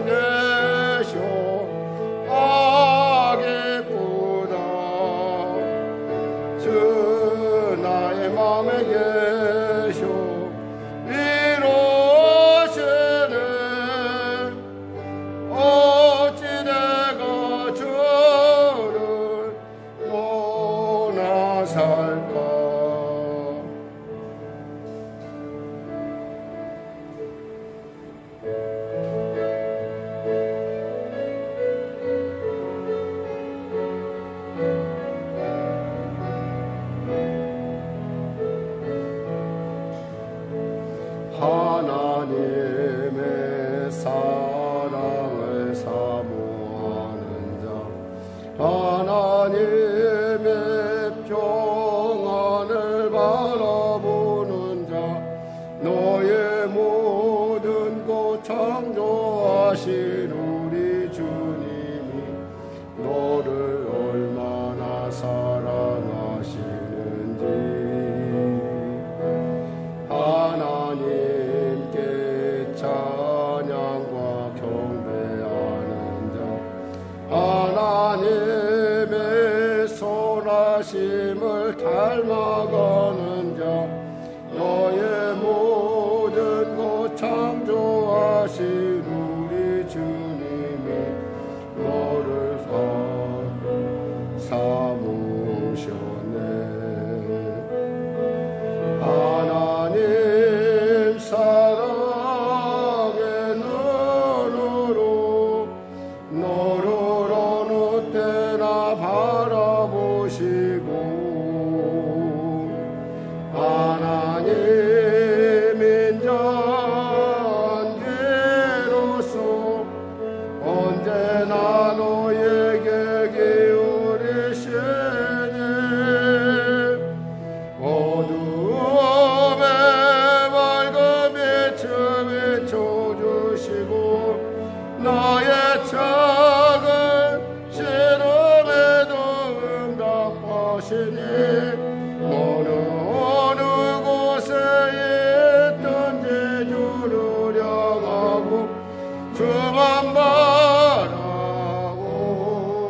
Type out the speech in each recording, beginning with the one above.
계셔 아 기쁘다 주 나의 맘에 계셔 이루시네 어찌 내가 주를 떠나 살까 하나님의 사랑을 사모하는 자 하나님의 평안을 바라보는 자 너의 모든 것 창조하신 우리 주님이 너를 얼마나 사랑하시는지 하나님께 찬양과 경배하는 자 하나님의 선하심을 닮아가는 자 너의 모든 것 창조하신 우리 주님이 너를 사모셨네 하나님 사랑의 눈으로 너를 어느 때나 바라보시고 하나님 인자로서 언제나 너에게 기울이시네 어두움에 밝은 빛을 비춰주시고 나의 작은 시름에도 응답하시니 너는 어느 곳에 있든지 주를 향하고 주만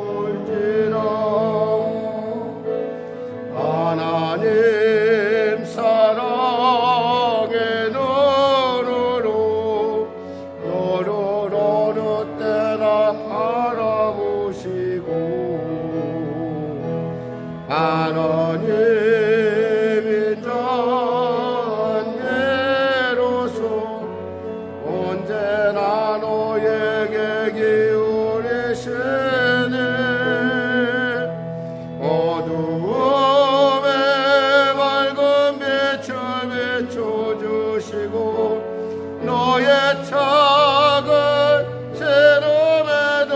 바라볼지라 하나님 사랑의 눈으로 너를 어느 때나 바라보시고 하나님 인자로서 언제나 너에게 기울이시네 어두움에 밝은 빛을 비춰주시고 너의 작은 시름에도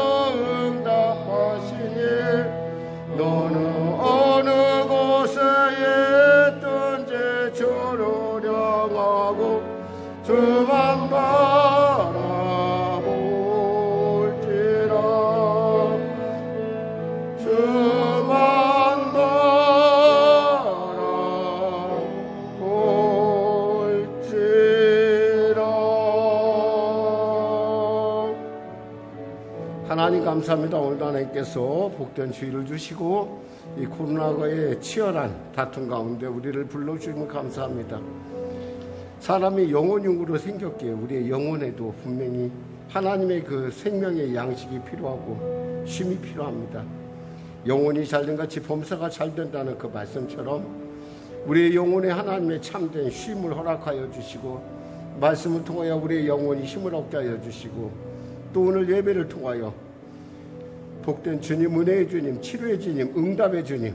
응답하시니 너는 어느 곳에 있든지 주를 향하고 주만 바라볼지라 주만 바라볼지라 하나님 감사합니다. 오늘도 하나님께서 복된 주의를 주시고 이 코로나과의 치열한 다툼 가운데 우리를 불러주시면 감사합니다. 사람이 영혼육으로 생겼기에 우리의 영혼에도 분명히 하나님의 그 생명의 양식이 필요하고 쉼이 필요합니다. 영혼이 잘된 같이 범사가 잘 된다는 그 말씀처럼 우리의 영혼에 하나님의 참된 쉼을 허락하여 주시고 말씀을 통하여 우리의 영혼이 힘을 얻게 하여 주시고 또 오늘 예배를 통하여 복된 주님, 은혜의 주님, 치료의 주님, 응답의 주님,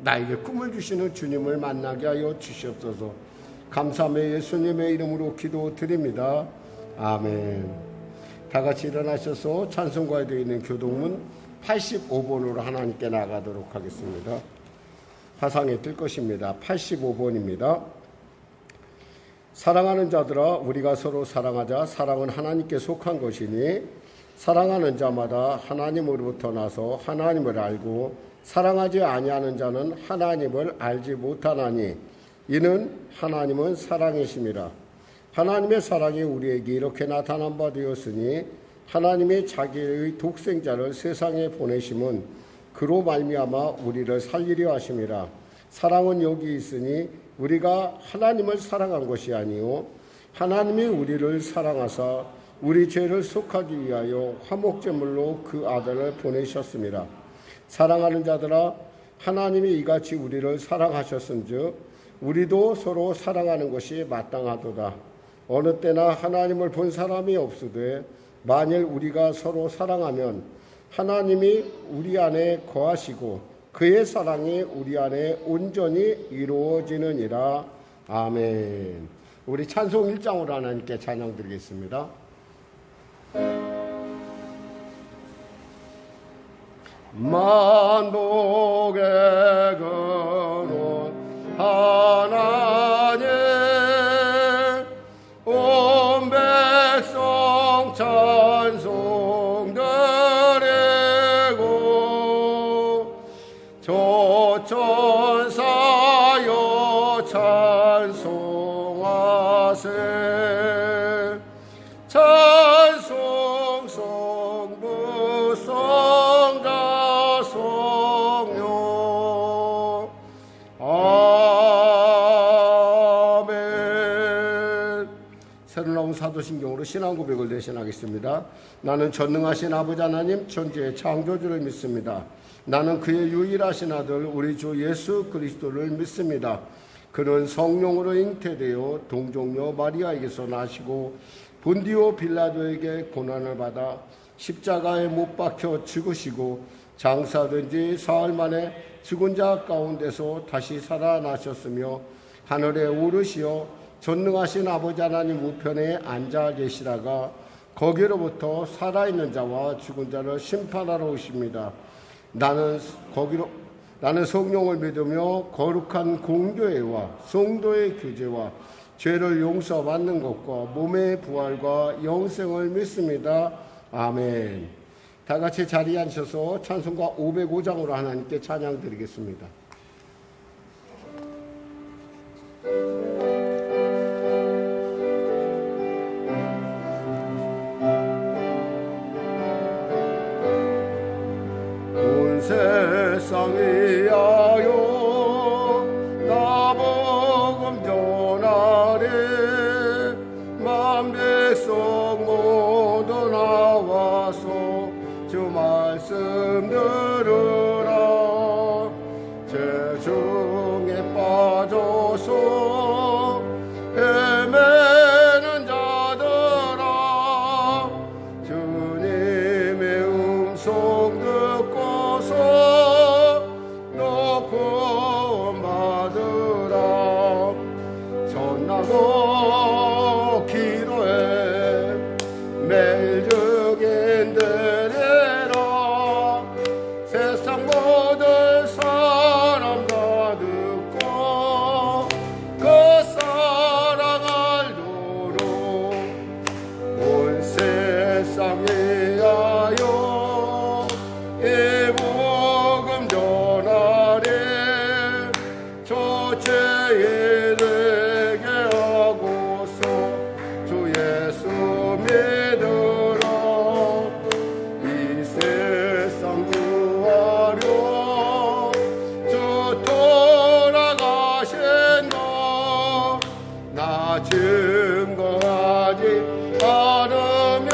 나에게 꿈을 주시는 주님을 만나게 하여 주시옵소서. 감사하며 예수님의 이름으로 기도드립니다. 아멘. 다 같이 일어나셔서 찬송가에 되어 있는 교동문 85번으로 하나님께 나가도록 하겠습니다. 화상에 뜰 것입니다. 85번입니다. 사랑하는 자들아 우리가 서로 사랑하자. 사랑은 하나님께 속한 것이니 사랑하는 자마다 하나님으로부터 나서 하나님을 알고 사랑하지 아니하는 자는 하나님을 알지 못하나니 이는 하나님은 사랑이심이라. 하나님의 사랑이 우리에게 이렇게 나타난 바 되었으니 하나님이 자기의 독생자를 세상에 보내심은 그로 말미암아 우리를 살리려 하심이라. 사랑은 여기 있으니 우리가 하나님을 사랑한 것이 아니요 하나님이 우리를 사랑하사 우리 죄를 속하기 위하여 화목제물로 그 아들을 보내셨습니다. 사랑하는 자들아, 하나님이 이같이 우리를 사랑하셨은즉 우리도 서로 사랑하는 것이 마땅하도다. 어느 때나 하나님을 본 사람이 없으되 만일 우리가 서로 사랑하면 하나님이 우리 안에 거하시고 그의 사랑이 우리 안에 온전히 이루어지느니라. 아멘. 우리 찬송 1장으로 하나님께 찬양 드리겠습니다. 만복의 근원 하나님 온 백성 찬송 드리고 조천사여 찬송하세. 찬송 성부 성자 성령 아멘. 새로 나온 사도신경으로 신앙 고백을 대신하겠습니다. 나는 전능하신 아버지 하나님 천지의 창조주를 믿습니다. 나는 그의 유일하신 아들 우리 주 예수 그리스도를 믿습니다. 그는 성령으로 잉태되어 동정녀 마리아에게서 나시고 본디오 빌라도에게 고난을 받아 십자가에 못 박혀 죽으시고 장사된 지 사흘 만에 죽은 자 가운데서 다시 살아나셨으며 하늘에 오르시어 전능하신 아버지 하나님 우편에 앉아 계시다가 거기로부터 살아있는 자와 죽은 자를 심판하러 오십니다. 나는 성령을 믿으며 거룩한 공교회와 성도의 교제와 죄를 용서받는 것과 몸의 부활과 영생을 믿습니다. 아멘. 다 같이 자리에 앉으셔서 찬송가 505장으로 하나님께 찬양 드리겠습니다. 온 세상 위하여 나 복음 전하리. 만 백성 모두 나와서 주 말씀 들으라. 죄 중에 빠져서 헤매는 자들아, 주님의 음성 듣고서 너 구원받으라. 전하고 기도해 매일 증인되리라. 세상 모든 사람 다 듣고 그 사랑 알도록 온 세상 위하여 이 복음 전하리. 저 죄인 되게 하고서 주 예수 믿으라. 이 세상 구하려 주 돌아가신 것 나 증거하지 않으면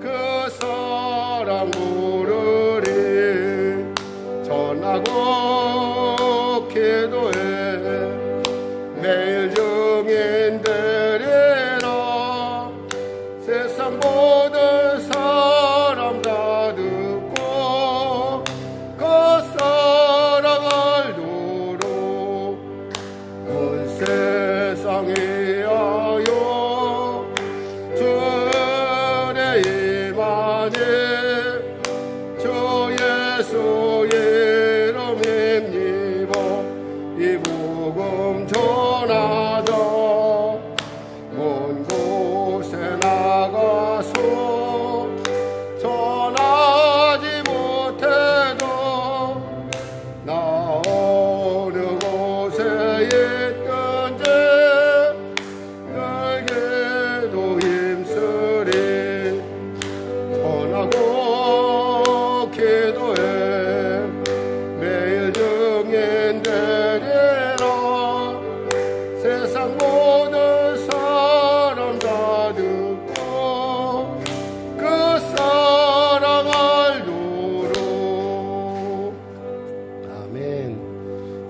그 사랑 모르리. 전하고 기도해 매일 증인되리라. 세상 모든 사람 다 듣고 그 사랑 알도록 온 세상 위하여 주의 임하니. 주 예수 이름 힘입어 이 복음 전하자. 먼 곳에 나가서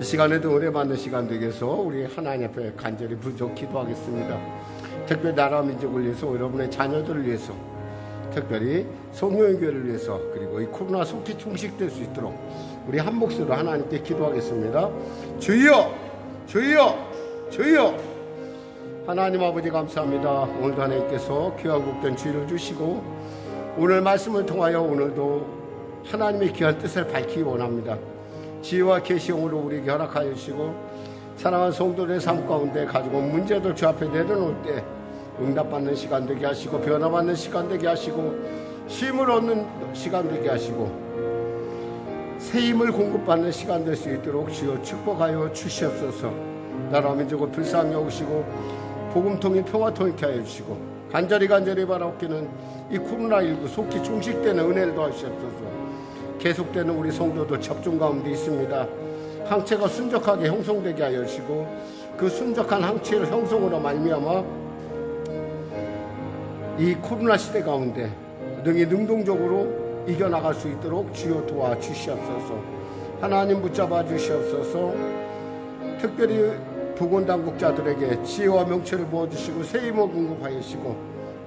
시간에도 은혜 받는 시간 되게 해서 우리 하나님 앞에 간절히 부족 기도하겠습니다. 특별히 나라 민족을 위해서, 여러분의 자녀들을 위해서, 특별히 성령교회를 위해서, 그리고 이 코로나 속히 종식될 수 있도록 우리 한 목소리로 하나님께 기도하겠습니다. 주여, 주여, 주여. 하나님 아버지 감사합니다. 오늘도 하나님께서 귀하고 복된 주의를 주시고 오늘 말씀을 통하여 오늘도 하나님의 귀한 뜻을 밝히기 원합니다. 지혜와 계시형으로 우리에게 허락하여 주시고 사랑하는 성도들의 삶 가운데 가지고 온 문제들 주 앞에 내려놓을 때 응답받는 시간 되게 하시고 변화받는 시간 되게 하시고 쉼을 얻는 시간 되게 하시고 새 힘을 공급받는 시간 될 수 있도록 주여 축복하여 주시옵소서. 나라 민족을 불쌍히 여기시고 복음통일 평화통일케 하여 주시고 간절히 바라옵기는 이 코로나19 속히 종식되는 은혜를 더하시옵소서. 계속되는 우리 성도들 접종 가운데 있습니다. 항체가 순적하게 형성되게 하여 주시고 그 순적한 항체를 형성으로 말미암아 이 코로나 시대 가운데 능히 능동적으로 이겨나갈 수 있도록 주여 도와주시옵소서. 하나님 붙잡아 주시옵소서. 특별히 보건당국자들에게 지혜와 명철을 부어주시고 새 힘을 공급하여 주시고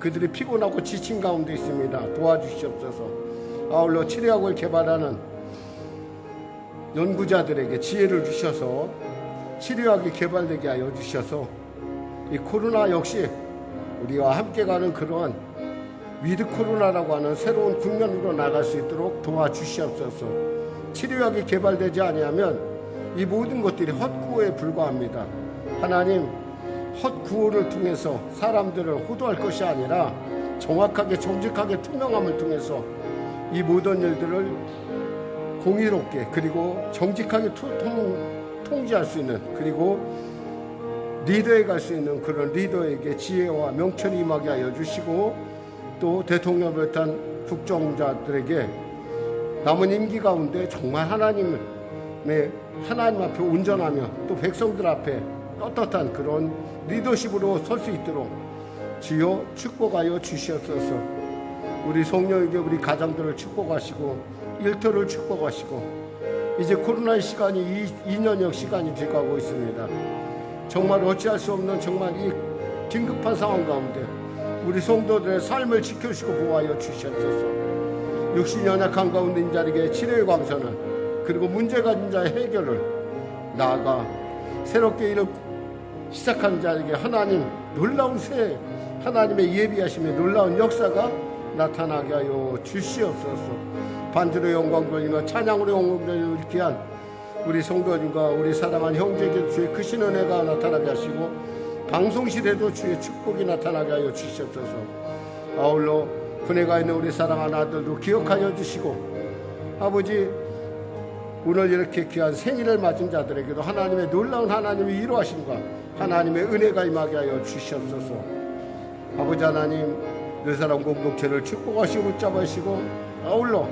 그들이 피곤하고 지친 가운데 있습니다. 도와주시옵소서. 아울러 치료약을 개발하는 연구자들에게 지혜를 주셔서 치료약이 개발되게 하여 주셔서 이 코로나 역시 우리와 함께 가는 그러한 위드 코로나라고 하는 새로운 국면으로 나갈 수 있도록 도와주시옵소서. 치료약이 개발되지 아니하면 이 모든 것들이 헛구호에 불과합니다. 하나님, 헛구호를 통해서 사람들을 호도할 것이 아니라 정확하게 정직하게 투명함을 통해서 이 모든 일들을 공의롭게 그리고 정직하게 통제할 수 있는, 그리고 리더에 갈 수 있는 그런 리더에게 지혜와 명철이 임하게 하여 주시고 또 대통령을 비롯한 국정자들에게 남은 임기 가운데 정말 하나님 앞에 온전하며 또 백성들 앞에 떳떳한 그런 리더십으로 설 수 있도록 주여 축복하여 주시옵소서. 우리 성령에게 우리 가정들을 축복하시고 일터를 축복하시고 이제 코로나의 시간이 2년여 시간이 돼가고 있습니다. 정말 어찌할 수 없는 정말 이 긴급한 상황 가운데 우리 성도들의 삶을 지켜주시고 보호하여 주시옵소서. 육신 연약한 가운데 있는 자에게 치료의 광선을 그리고 문제가 있는 자의 해결을 나아가 새롭게 일을 시작하는 자에게 하나님 놀라운 새 하나님의 예비하심의 놀라운 역사가 나타나게 하여 주시옵소서. 반주로 영광 돌리며 찬양으로 영광 돌리며 귀한 우리 성도님과 우리 사랑하는 형제에게 주의 크신 은혜가 나타나게 하시고 방송실에도 주의 축복이 나타나게 하여 주시옵소서. 아울러 군에가 있는 우리 사랑하는 아들도 기억하여 주시고 아버지 오늘 이렇게 귀한 생일을 맞은 자들에게도 하나님의 놀라운 하나님의 위로하심과 하나님의 은혜가 임하게 하여 주시옵소서. 아버지 하나님 늘 사람 공동체를 축복하시고 붙잡으시고 아울러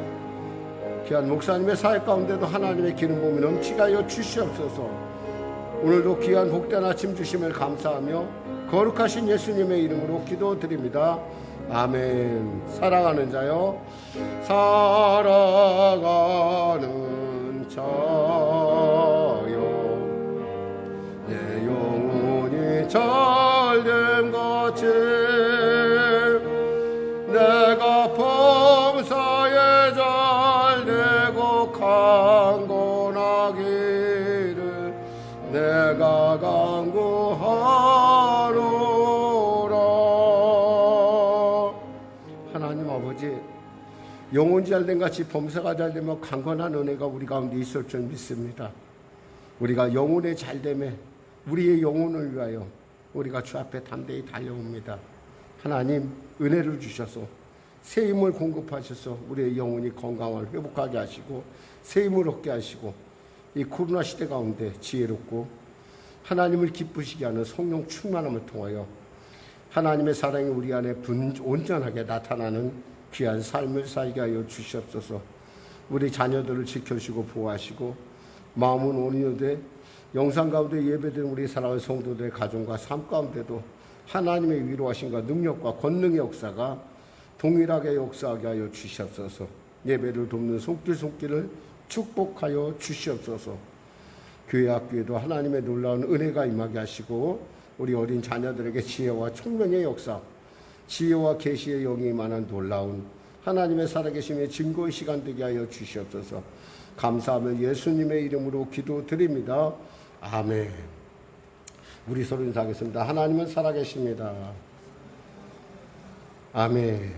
귀한 목사님의 사역 가운데도 하나님의 기름 부음이 넘치게 하여 주시옵소서. 오늘도 귀한 복된 아침 주심을 감사하며 거룩하신 예수님의 이름으로 기도드립니다. 아멘. 사랑하는 자요, 사랑하는 자요, 내 영혼이 잘됨 같이 내가 범사에 잘되고 강건하기를 내가 간구하노라. 하나님 아버지, 영혼이 잘됨 같이 범사가 잘되며 강건한 은혜가 우리 가운데 있을 줄 믿습니다. 우리가 영혼의 잘됨에 우리의 영혼을 위하여 우리가 주 앞에 담대히 달려옵니다. 하나님 은혜를 주셔서 새 힘을 공급하셔서 우리의 영혼이 건강을 회복하게 하시고 새 힘을 얻게 하시고 이 코로나 시대 가운데 지혜롭고 하나님을 기쁘시게 하는 성령 충만함을 통하여 하나님의 사랑이 우리 안에 온전하게 나타나는 귀한 삶을 살게 하여 주시옵소서. 우리 자녀들을 지켜주시고 보호하시고 마음은 온유되 영상 가운데 예배드리는 우리 사랑하는 성도들의 가정과 삶 가운데도 하나님의 위로하심과 능력과 권능의 역사가 동일하게 역사하게 하여 주시옵소서. 예배를 돕는 손길을 축복하여 주시옵소서. 교회 학교에도 하나님의 놀라운 은혜가 임하게 하시고 우리 어린 자녀들에게 지혜와 총명의 역사, 지혜와 계시의 영이 임하는 놀라운 하나님의 살아계심의 증거의 시간 되게 하여 주시옵소서. 감사하며 예수님의 이름으로 기도드립니다. 아멘. 우리 서로 인사하겠습니다. 하나님은 살아계십니다. 아멘.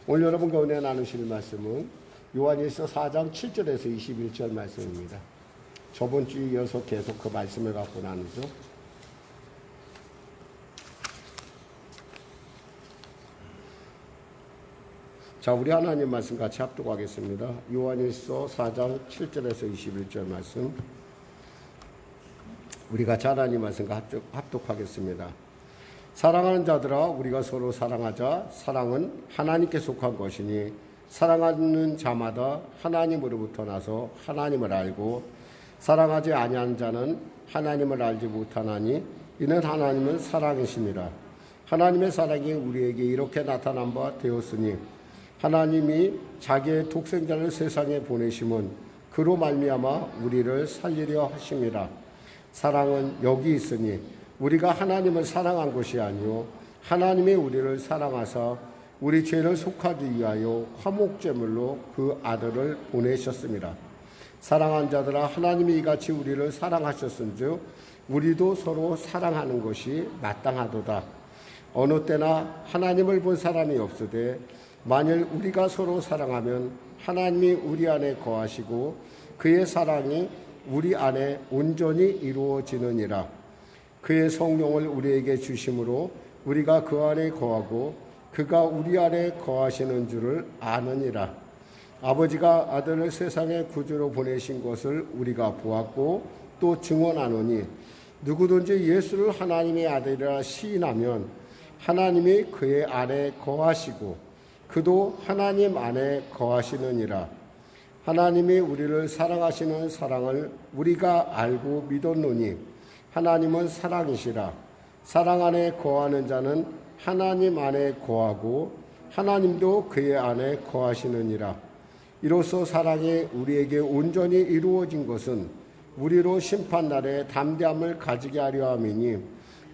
오늘 여러분 가운데 나누실 말씀은 요한일서 4장 7절에서 21절 말씀입니다. 저번 주에 이어서 계속 그 말씀을 갖고 나누죠. 자, 우리 하나님 말씀 같이 합독하겠습니다. 요한일서 4장 7절에서 21절 말씀. 우리 같이 하나님 말씀과 합독하겠습니다. 사랑하는 자들아, 우리가 서로 사랑하자. 사랑은 하나님께 속한 것이니 사랑하는 자마다 하나님으로부터 나서 하나님을 알고 사랑하지 아니하는 자는 하나님을 알지 못하나니 이는 하나님은 사랑이심이라. 하나님의 사랑이 우리에게 이렇게 나타난 바 되었으니 하나님이 자기의 독생자를 세상에 보내심은 그로 말미암아 우리를 살리려 하심이라. 사랑은 여기 있으니 우리가 하나님을 사랑한 것이 아니요 하나님이 우리를 사랑하사 우리 죄를 속하기 위하여 화목제물로 그 아들을 보내셨습니다. 사랑한 자들아, 하나님이 이같이 우리를 사랑하셨은즉 우리도 서로 사랑하는 것이 마땅하도다. 어느 때나 하나님을 본 사람이 없으되 만일 우리가 서로 사랑하면 하나님이 우리 안에 거하시고 그의 사랑이 우리 안에 온전히 이루어지느니라. 그의 성령을 우리에게 주심으로 우리가 그 안에 거하고 그가 우리 안에 거하시는 줄을 아느니라. 아버지가 아들을 세상의 구주로 보내신 것을 우리가 보았고 또 증언하노니 누구든지 예수를 하나님의 아들이라 시인하면 하나님이 그의 안에 거하시고 그도 하나님 안에 거하시느니라. 하나님이 우리를 사랑하시는 사랑을 우리가 알고 믿었노니 하나님은 사랑이시라. 사랑 안에 거하는 자는 하나님 안에 거하고 하나님도 그의 안에 거하시느니라. 이로써 사랑이 우리에게 온전히 이루어진 것은 우리로 심판날에 담대함을 가지게 하려 함이니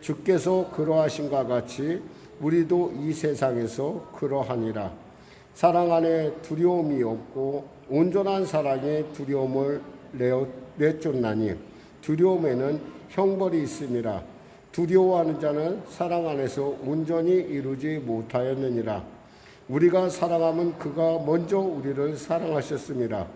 주께서 그러하신과 같이 우리도 이 세상에서 그러하니라. 사랑 안에 두려움이 없고 온전한 사랑에 두려움을 내쫓나니 두려움에는 형벌이 있음이라. 두려워하는 자는 사랑 안에서 온전히 이루지 못하였느니라. 우리가 사랑하면 그가 먼저 우리를 사랑하셨음이라.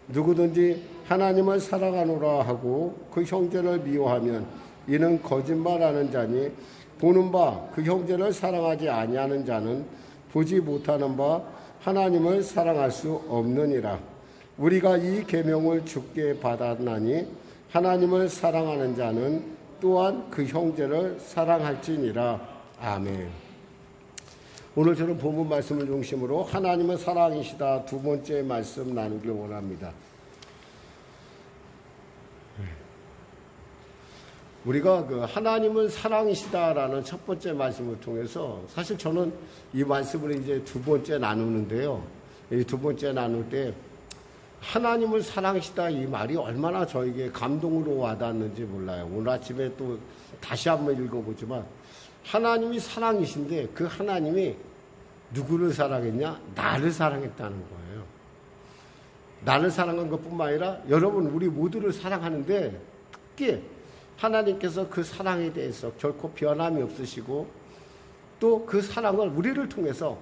누구든지 하나님을 사랑하노라 하고 그 형제를 미워하면 이는 거짓말하는 자니 보는 바 그 형제를 사랑하지 아니하는 자는 보지 못하는 바 하나님을 사랑할 수 없느니라. 우리가 이 계명을 주께 받았나니 하나님을 사랑하는 자는 또한 그 형제를 사랑할지니라. 아멘. 오늘 저는 본문 말씀을 중심으로 하나님은 사랑이시다 두 번째 말씀 나누길 원합니다. 우리가 그 하나님은 사랑이시다라는 첫 번째 말씀을 통해서 사실 저는 이 말씀을 이제 두 번째 나누는데요. 이 두 번째 나눌 때 하나님은 사랑이시다 이 말이 얼마나 저에게 감동으로 와닿았는지 몰라요. 오늘 아침에 또 다시 한번 읽어보지만 하나님이 사랑이신데 그 하나님이 누구를 사랑했냐? 나를 사랑했다는 거예요. 나를 사랑한 것뿐만 아니라 여러분 우리 모두를 사랑하는데 특히 하나님께서 그 사랑에 대해서 결코 변함이 없으시고 또 그 사랑을 우리를 통해서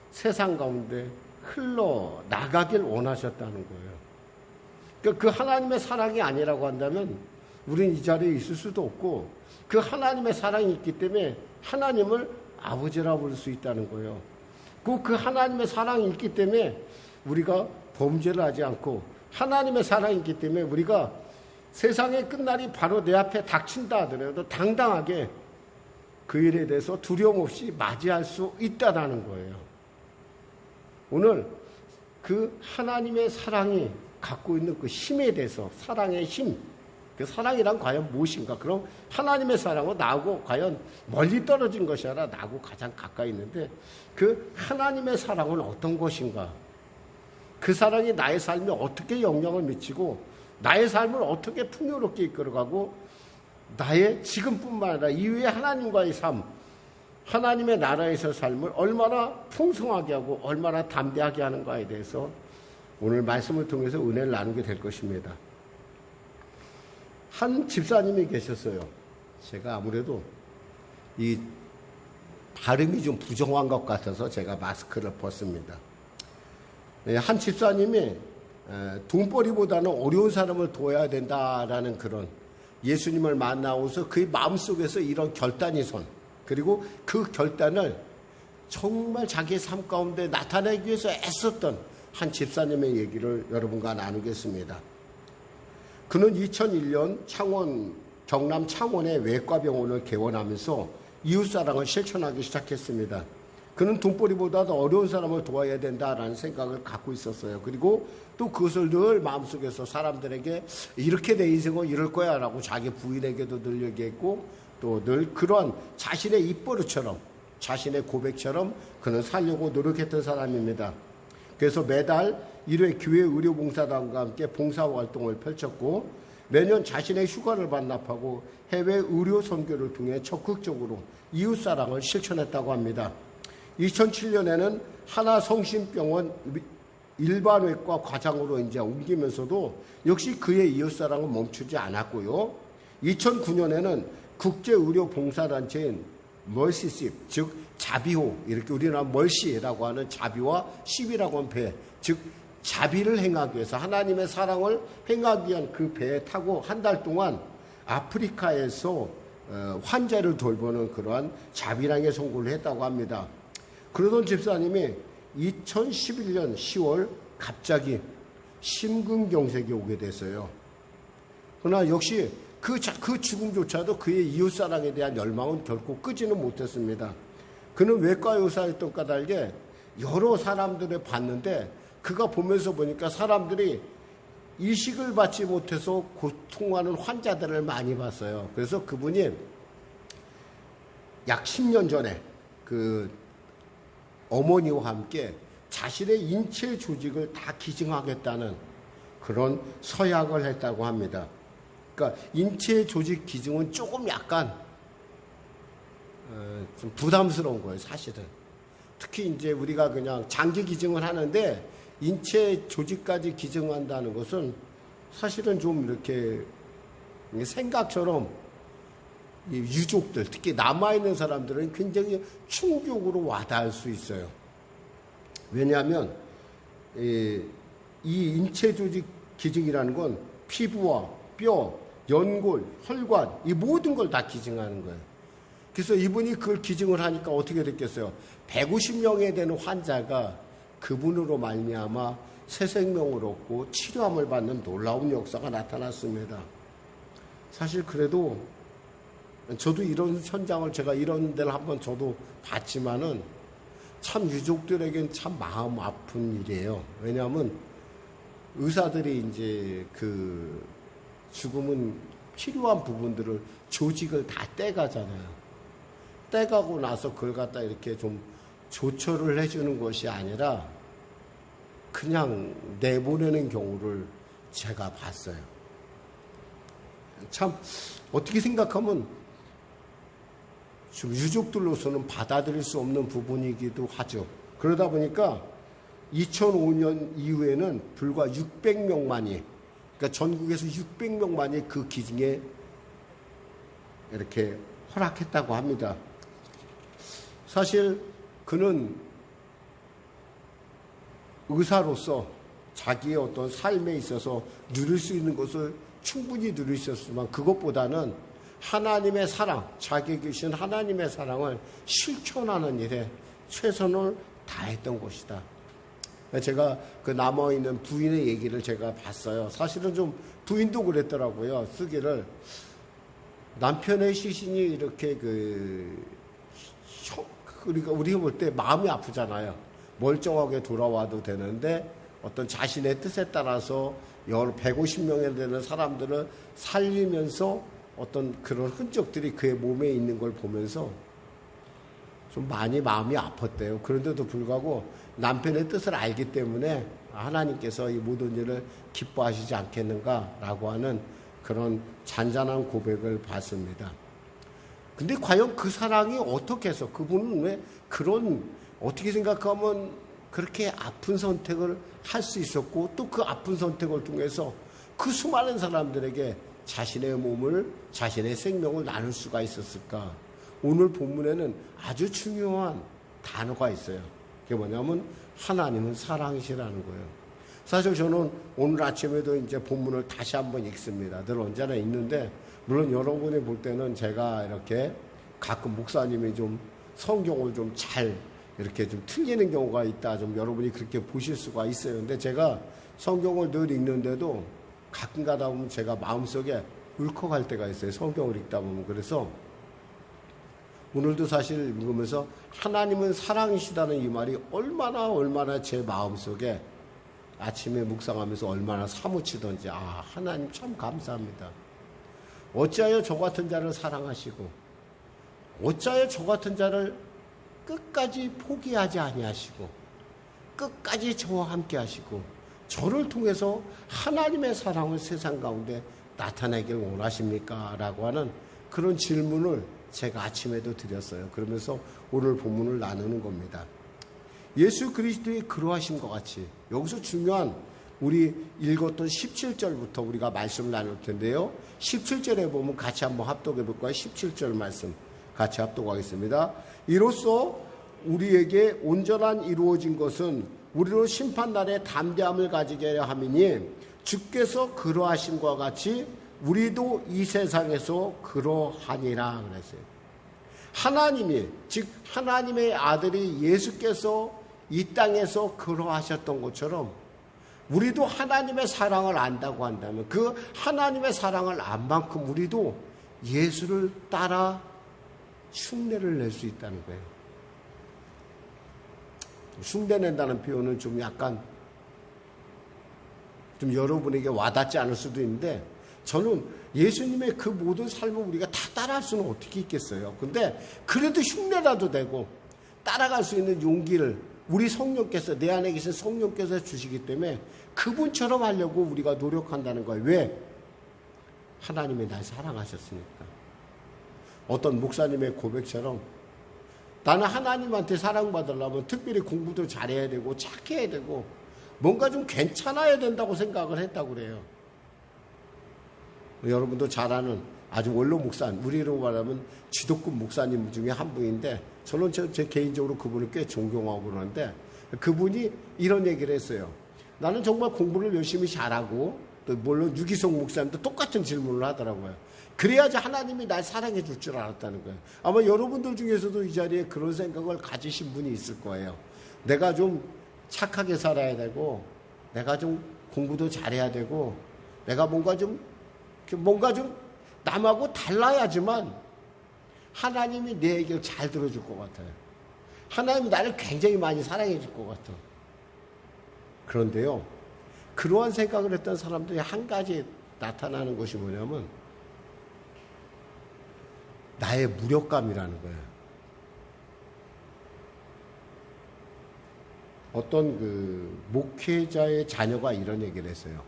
세상 가운데 흘러나가길 원하셨다는 거예요. 그러니까 그 하나님의 사랑이 아니라고 한다면 우리는 이 자리에 있을 수도 없고 그 하나님의 사랑이 있기 때문에 하나님을 아버지라고 부를 수 있다는 거예요. 그 하나님의 사랑이 있기 때문에 우리가 범죄를 하지 않고 하나님의 사랑이 있기 때문에 우리가 세상의 끝날이 바로 내 앞에 닥친다 하더라도 당당하게 그 일에 대해서 두려움 없이 맞이할 수 있다는 거예요. 오늘 그 하나님의 사랑이 갖고 있는 그 힘에 대해서 사랑의 힘, 그 사랑이란 과연 무엇인가? 그럼 하나님의 사랑은 나하고 과연 멀리 떨어진 것이 아니라 나하고 가장 가까이 있는데 그 하나님의 사랑은 어떤 것인가? 그 사랑이 나의 삶에 어떻게 영향을 미치고 나의 삶을 어떻게 풍요롭게 이끌어가고 나의 지금뿐만 아니라 이후에 하나님과의 삶, 하나님의 나라에서 삶을 얼마나 풍성하게 하고 얼마나 담대하게 하는가에 대해서 오늘 말씀을 통해서 은혜를 나누게 될 것입니다. 한 집사님이 계셨어요. 제가 아무래도 이 발음이 좀 부정한 것 같아서 제가 마스크를 벗습니다. 한 집사님이 돈벌이보다는 어려운 사람을 도와야 된다라는 그런 예수님을 만나고서 그의 마음속에서 이런 결단이 선, 그리고 그 결단을 정말 자기의 삶 가운데 나타내기 위해서 애썼던 한 집사님의 얘기를 여러분과 나누겠습니다. 그는 2001년 경남 창원의 외과병원을 개원하면서 이웃사랑을 실천하기 시작했습니다. 그는 돈벌이보다도 어려운 사람을 도와야 된다라는 생각을 갖고 있었어요. 그리고 또 그것을 늘 마음속에서 사람들에게 이렇게 내 인생은 이럴 거야 라고 자기 부인에게도 늘 얘기했고, 또 늘 그런 자신의 입버릇처럼, 자신의 고백처럼 그는 살려고 노력했던 사람입니다. 그래서 매달 1회 교회 의료봉사단과 함께 봉사활동을 펼쳤고, 매년 자신의 휴가를 반납하고 해외 의료 선교를 통해 적극적으로 이웃사랑을 실천했다고 합니다. 2007년에는 하나성심병원 일반외과 과장으로 이제 옮기면서도 역시 그의 이웃사랑은 멈추지 않았고요. 2009년에는 국제의료봉사단체인 멀시십, 즉 자비호, 이렇게 우리나라 멀시라고 하는 자비와 십이라고 하는 배, 즉 자비를 행하기 위해서 하나님의 사랑을 행하기 위한 그 배에 타고 한 달 동안 아프리카에서 환자를 돌보는 그러한 자비랑의 선고를 했다고 합니다. 그러던 집사님이 2011년 10월 갑자기 심근경색이 오게 됐어요. 그러나 역시 그 죽음조차도 그의 이웃사랑에 대한 열망은 결코 끄지는 못했습니다. 그는 외과 의사였던 까닭에 여러 사람들을 봤는데, 그가 보면서 보니까 사람들이 이식을 받지 못해서 고통하는 환자들을 많이 봤어요. 그래서 그분이 약 10년 전에 그 어머니와 함께 자신의 인체 조직을 다 기증하겠다는 그런 서약을 했다고 합니다. 그러니까 인체 조직 기증은 조금 약간 좀 부담스러운 거예요, 사실은. 특히 이제 우리가 그냥 장기 기증을 하는데 인체 조직까지 기증한다는 것은 사실은 좀 이렇게 생각처럼 유족들, 특히 남아있는 사람들은 굉장히 충격으로 와닿을 수 있어요. 왜냐하면 이 인체 조직 기증이라는 건 피부와 뼈, 연골, 혈관, 이 모든 걸 다 기증하는 거예요. 그래서 이분이 그걸 기증을 하니까 어떻게 됐겠어요? 150명에 되는 환자가 그분으로 말미암아 새 생명을 얻고 치료함을 받는 놀라운 역사가 나타났습니다. 사실 그래도 저도 이런 현장을, 제가 이런 데를 한번 저도 봤지만은 참 유족들에겐 참 마음 아픈 일이에요. 왜냐하면 의사들이 이제 그 죽음은 필요한 부분들을, 조직을 다 떼가잖아요. 떼가고 나서 그걸 갖다 이렇게 좀 조처를 해주는 것이 아니라 그냥 내보내는 경우를 제가 봤어요. 참 어떻게 생각하면 좀 유족들로서는 받아들일 수 없는 부분이기도 하죠. 그러다 보니까 2005년 이후에는 불과 600명만이, 그러니까 전국에서 600명만이 그 기증에 이렇게 허락했다고 합니다. 사실 그는 의사로서 자기의 어떤 삶에 있어서 누릴 수 있는 것을 충분히 누릴 수 있었지만, 그것보다는 하나님의 사랑, 자기에게 주신 하나님의 사랑을 실천하는 일에 최선을 다했던 것이다. 제가 그 남아있는 부인의 얘기를 제가 봤어요. 사실은 좀 부인도 그랬더라고요. 쓰기를, 남편의 시신이 이렇게 그러니까 우리가 볼 때 마음이 아프잖아요. 멀쩡하게 돌아와도 되는데 어떤 자신의 뜻에 따라서 150명에 되는 사람들을 살리면서 어떤 그런 흔적들이 그의 몸에 있는 걸 보면서 좀 많이 마음이 아팠대요. 그런데도 불구하고 남편의 뜻을 알기 때문에 하나님께서 이 모든 일을 기뻐하시지 않겠는가라고 하는 그런 잔잔한 고백을 받습니다. 근데 과연 그 사랑이 어떻게 해서 그분은 왜 그런 어떻게 생각하면 그렇게 아픈 선택을 할 수 있었고 또 그 아픈 선택을 통해서 그 수많은 사람들에게 자신의 몸을 자신의 생명을 나눌 수가 있었을까? 오늘 본문에는 아주 중요한 단어가 있어요. 그게 뭐냐면 하나님은 사랑이시라는 거예요. 사실 저는 오늘 아침에도 이제 본문을 다시 한번 읽습니다. 늘 언제나 읽는데 물론 여러분이 볼 때는 제가 이렇게 가끔 목사님이 좀 성경을 좀 잘 이렇게 좀 틀리는 경우가 있다. 좀 여러분이 그렇게 보실 수가 있어요. 근데 제가 성경을 늘 읽는데도 가끔 가다 보면 제가 마음속에 울컥할 때가 있어요. 성경을 읽다 보면. 그래서 오늘도 사실 읽으면서 하나님은 사랑이시다는 이 말이 얼마나 제 마음속에 아침에 묵상하면서 얼마나 사무치던지 하나님 참 감사합니다. 어찌하여 저 같은 자를 사랑하시고 어찌하여 저 같은 자를 끝까지 포기하지 아니하시고 끝까지 저와 함께 하시고 저를 통해서 하나님의 사랑을 세상 가운데 나타내길 원하십니까? 라고 하는 그런 질문을 제가 아침에도 드렸어요. 그러면서 오늘 본문을 나누는 겁니다. 예수 그리스도의 그러하신 것 같이 여기서 중요한 우리 읽었던 17절부터 우리가 말씀을 나눌 텐데요. 17절에 보면 같이 한번 합독해 볼까요? 17절 말씀 같이 합독하겠습니다. 이로써 우리에게 온전한 이루어진 것은 우리로 심판날에 담대함을 가지게 하려 함이니 주께서 그러하심과 같이 우리도 이 세상에서 그러하니라 그랬어요. 하나님이 즉 하나님의 아들이 예수께서 이 땅에서 그러하셨던 것처럼 우리도 하나님의 사랑을 안다고 한다면 그 하나님의 사랑을 안 만큼 우리도 예수를 따라 흉내를 낼 수 있다는 거예요. 흉내낸다는 표현은 좀 약간 좀 여러분에게 와닿지 않을 수도 있는데 저는 예수님의 그 모든 삶을 우리가 다 따라할 수는 어떻게 있겠어요. 근데 그래도 흉내라도 되고 따라갈 수 있는 용기를 우리 성령께서 내 안에 계신 성령께서 주시기 때문에 그분처럼 하려고 우리가 노력한다는 거예요. 왜? 하나님이 날 사랑하셨으니까. 어떤 목사님의 고백처럼 나는 하나님한테 사랑받으려면 특별히 공부도 잘해야 되고 착해야 되고 뭔가 좀 괜찮아야 된다고 생각을 했다고 그래요. 여러분도 잘 아는 아주 원로 목사님, 우리로 말하면 지도급 목사님 중에 한 분인데 저는 제 개인적으로 그분을 꽤 존경하고 그러는데 그분이 이런 얘기를 했어요. 나는 정말 공부를 열심히 잘하고 또 물론 유기성 목사님도 똑같은 질문을 하더라고요. 그래야지 하나님이 날 사랑해 줄 줄 알았다는 거예요. 아마 여러분들 중에서도 이 자리에 그런 생각을 가지신 분이 있을 거예요. 내가 좀 착하게 살아야 되고 내가 좀 공부도 잘해야 되고 내가 뭔가 좀 남하고 달라야지만 하나님이 내 얘기를 잘 들어줄 것 같아요. 하나님이 나를 굉장히 많이 사랑해 줄 것 같아요. 그런데요, 그러한 생각을 했던 사람들이 한 가지 나타나는 것이 뭐냐면 나의 무력감이라는 거예요. 어떤 그 목회자의 자녀가 이런 얘기를 했어요.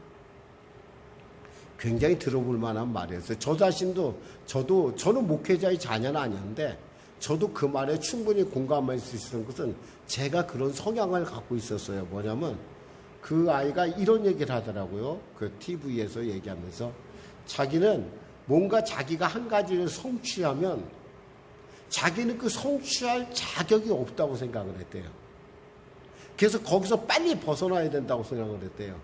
굉장히 들어볼 만한 말이었어요. 저 자신도 저는 목회자의 자녀는 아니었는데 저도 그 말에 충분히 공감할 수 있었던 것은 제가 그런 성향을 갖고 있었어요. 뭐냐면 그 아이가 이런 얘기를 하더라고요. 그 TV에서 얘기하면서 자기는 뭔가 자기가 한 가지를 성취하면 자기는 그 성취할 자격이 없다고 생각을 했대요. 그래서 거기서 빨리 벗어나야 된다고 생각을 했대요.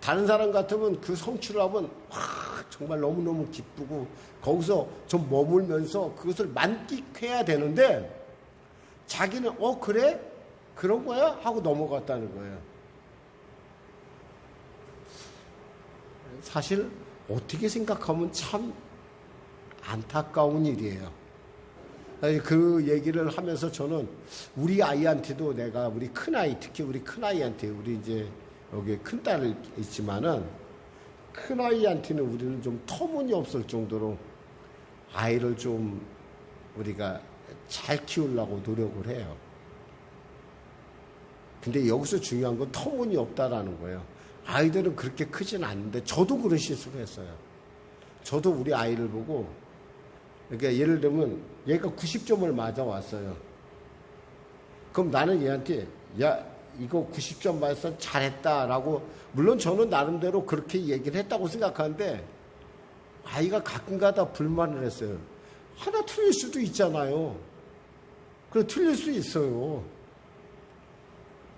다른 사람 같으면 그 성취를 하면 정말 너무너무 기쁘고 거기서 좀 머물면서 그것을 만끽해야 되는데 자기는 그래? 그런 거야? 하고 넘어갔다는 거예요. 사실 어떻게 생각하면 참 안타까운 일이에요. 그 얘기를 하면서 저는 우리 아이한테도 우리 큰아이, 특히 우리 큰아이한테, 우리 이제 여기 큰딸이 있지만은 큰아이한테는 우리는 좀 터무니없을 정도로 아이를 좀 우리가 잘 키우려고 노력을 해요. 근데 여기서 중요한 건 터무니없다라는 거예요. 아이들은 그렇게 크진 않는데 저도 그런 실수를 했어요. 저도 우리 아이를 보고, 그러니까 예를 들면 얘가 90점을 맞아왔어요. 그럼 나는 얘한테 야 이거 90점 맞아서 잘했다라고, 물론 저는 나름대로 그렇게 얘기를 했다고 생각하는데 아이가 가끔가다 불만을 했어요. 하나 틀릴 수도 있잖아요. 그래 틀릴 수 있어요.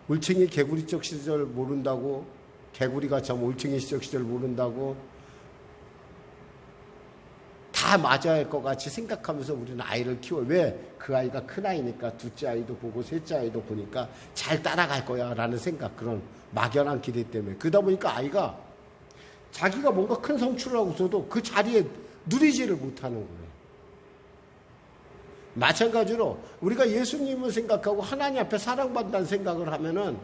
올챙이 개구리적 시절 모른다고, 개구리가 참 올챙이적 시절 모른다고 다 맞아야 할 것 같이 생각하면서 우리는 아이를 키워요. 왜? 그 아이가 큰 아이니까 둘째 아이도 보고 셋째 아이도 보니까 잘 따라갈 거야 라는 생각, 그런 막연한 기대 때문에. 그러다 보니까 아이가 자기가 뭔가 큰 성취를 하고서도 그 자리에 누리지를 못하는 거예요. 마찬가지로 우리가 예수님을 생각하고 하나님 앞에 사랑받는다는 생각을 하면은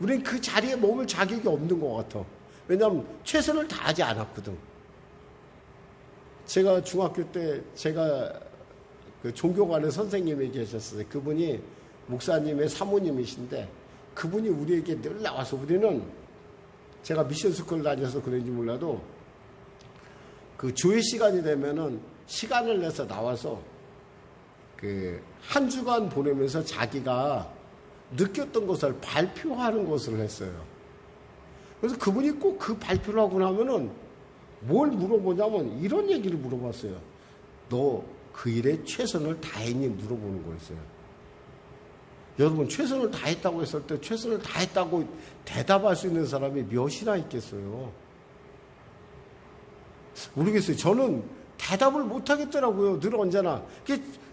우린 그 자리에 머물 자격이 없는 것 같아. 왜냐하면 최선을 다하지 않았거든. 제가 중학교 때 제가 그 종교관의 선생님이 계셨어요. 그분이 목사님의 사모님이신데 그분이 우리에게 늘 나와서, 우리는 제가 미션스쿨 다녀서 그런지 몰라도 그 조회 시간이 되면은 시간을 내서 나와서 그 한 주간 보내면서 자기가 느꼈던 것을 발표하는 것을 했어요. 그래서 그분이 꼭 그 발표를 하고 나면은 뭘 물어보냐면 이런 얘기를 물어봤어요. 너 그 일에 최선을 다했니? 물어보는 거였어요. 여러분, 최선을 다했다고 했을 때 최선을 다했다고 대답할 수 있는 사람이 몇이나 있겠어요? 모르겠어요. 저는 대답을 못 하겠더라고요. 늘 언제나.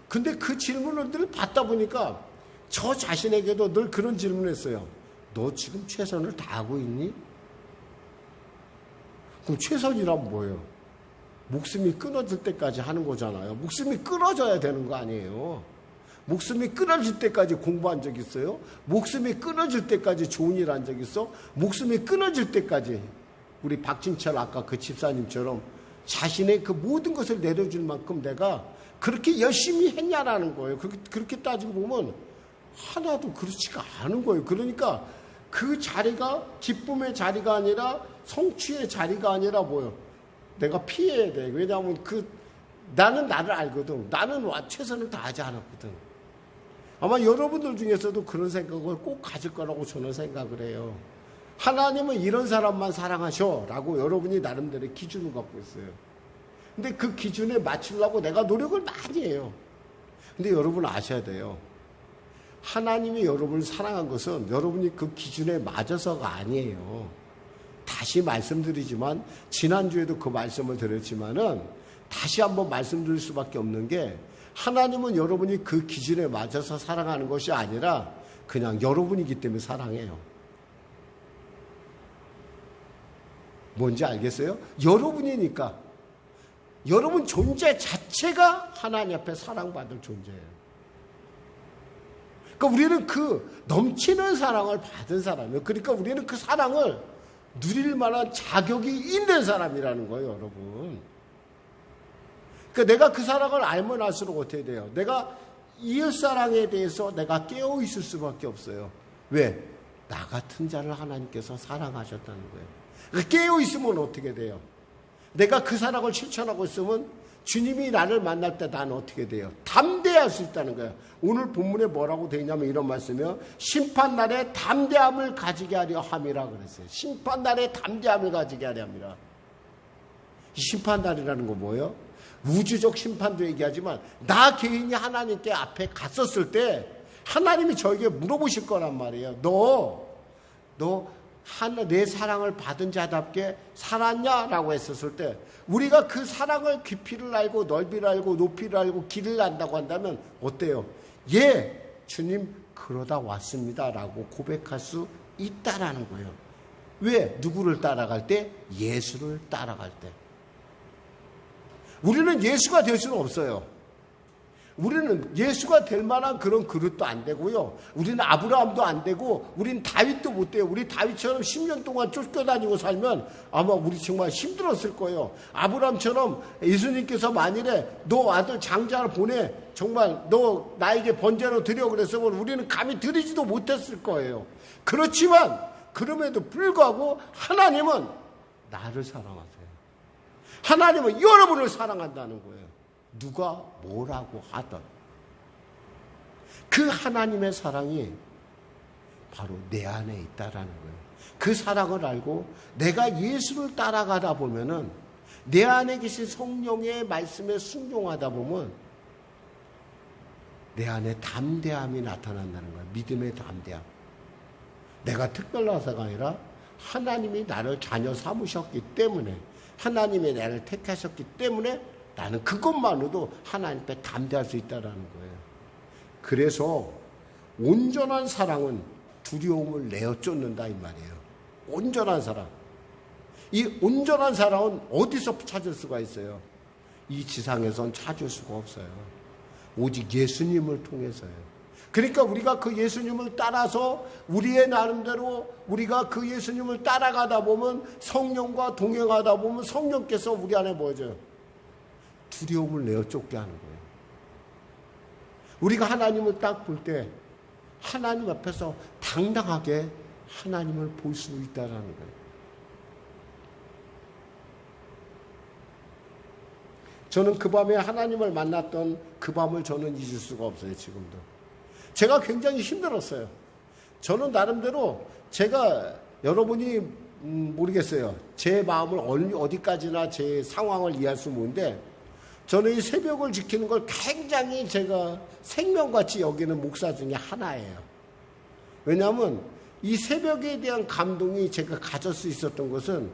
근데 그 질문을 늘 받다 보니까 저 자신에게도 늘 그런 질문을 했어요. 너 지금 최선을 다하고 있니? 그럼 최선이란 뭐예요? 목숨이 끊어질 때까지 하는 거잖아요. 목숨이 끊어져야 되는 거 아니에요. 목숨이 끊어질 때까지 공부한 적 있어요? 목숨이 끊어질 때까지 좋은 일 한 적 있어? 목숨이 끊어질 때까지 우리 박진철 아까 그 집사님처럼 자신의 그 모든 것을 내려줄 만큼 내가 그렇게 열심히 했냐라는 거예요. 그렇게 따지고 보면 하나도 그렇지가 않은 거예요. 그러니까 그 자리가 기쁨의 자리가 아니라 성취의 자리가 아니라 뭐예요? 내가 피해야 돼. 왜냐하면 나는 나를 알거든. 나는 최선을 다하지 않았거든. 아마 여러분들 중에서도 그런 생각을 꼭 가질 거라고 저는 생각을 해요. 하나님은 이런 사람만 사랑하셔 라고 여러분이 나름대로 기준을 갖고 있어요. 근데 그 기준에 맞추려고 내가 노력을 많이 해요. 근데 여러분 아셔야 돼요. 하나님이 여러분을 사랑한 것은 여러분이 그 기준에 맞아서가 아니에요. 다시 말씀드리지만, 지난주에도 그 말씀을 드렸지만은 다시 한번 말씀드릴 수밖에 없는 게, 하나님은 여러분이 그 기준에 맞아서 사랑하는 것이 아니라 그냥 여러분이기 때문에 사랑해요. 뭔지 알겠어요? 여러분이니까. 여러분 존재 자체가 하나님 앞에 사랑받을 존재예요. 그러니까 우리는 그 넘치는 사랑을 받은 사람이에요. 그러니까 우리는 그 사랑을 누릴 만한 자격이 있는 사람이라는 거예요, 여러분. 그러니까 내가 그 사랑을 알면 알수록 어떻게 돼요? 내가 이웃사랑에 대해서 내가 깨어 있을 수밖에 없어요. 왜? 나 같은 자를 하나님께서 사랑하셨다는 거예요. 그러니까 깨어 있으면 어떻게 돼요? 내가 그 사랑을 실천하고 있으면 주님이 나를 만날 때 나는 어떻게 돼요? 담대할 수 있다는 거예요. 오늘 본문에 뭐라고 되어 있냐면 이런 말씀이요. 심판날에 담대함을 가지게 하려 함이라 그랬어요. 심판날에 담대함을 가지게 하려 함이라. 이 심판날이라는 거 뭐예요? 우주적 심판도 얘기하지만 나 개인이 하나님께 앞에 갔었을 때 하나님이 저에게 물어보실 거란 말이에요. 내 사랑을 받은 자답게 살았냐라고 했었을 때, 우리가 그 사랑을 깊이를 알고 넓이를 알고 높이를 알고 길을 안다고 한다면 어때요? 예, 주님 그러다 왔습니다 라고 고백할 수 있다라는 거예요. 왜? 누구를 따라갈 때? 예수를 따라갈 때. 우리는 예수가 될 수는 없어요. 우리는 예수가 될 만한 그런 그릇도 안 되고요. 우리는 아브라함도 안 되고, 우리는 다윗도 못 돼요. 우리 다윗처럼 10년 동안 쫓겨다니고 살면 아마 우리 정말 힘들었을 거예요. 아브라함처럼 예수님께서 만일에 너 아들 장자를 보내, 정말 너 나에게 번제로 드려 그랬으면 우리는 감히 드리지도 못했을 거예요. 그렇지만 그럼에도 불구하고 하나님은 나를 사랑하세요. 하나님은 여러분을 사랑한다는 거예요. 누가 뭐라고 하든 그 하나님의 사랑이 바로 내 안에 있다라는 거예요. 그 사랑을 알고 내가 예수를 따라가다 보면은 내 안에 계신 성령의 말씀에 순종하다 보면 내 안에 담대함이 나타난다는 거예요. 믿음의 담대함. 내가 특별해서가 아니라 하나님이 나를 자녀 삼으셨기 때문에, 하나님이 나를 택하셨기 때문에 나는 그것만으로도 하나님 앞에 담대할 수 있다는 거예요. 그래서 온전한 사랑은 두려움을 내어 쫓는다 이 말이에요. 온전한 사랑. 이 온전한 사랑은 어디서 찾을 수가 있어요? 이 지상에선 찾을 수가 없어요. 오직 예수님을 통해서요. 그러니까 우리가 그 예수님을 따라서 우리의 나름대로 우리가 그 예수님을 따라가다 보면, 성령과 동행하다 보면 성령께서 우리 안에 뭐죠? 두려움을 내어 쫓게 하는 거예요. 우리가 하나님을 딱 볼 때 하나님 앞에서 당당하게 하나님을 볼 수 있다는 거예요. 저는 그 밤에 하나님을 만났던 그 밤을 저는 잊을 수가 없어요. 지금도. 제가 굉장히 힘들었어요. 저는 나름대로 제가, 여러분이 모르겠어요. 제 마음을 어디까지나 제 상황을 이해할 수 없는데, 저는 이 새벽을 지키는 걸 굉장히 제가 생명같이 여기는 목사 중에 하나예요. 왜냐하면 이 새벽에 대한 감동이 제가 가질 수 있었던 것은,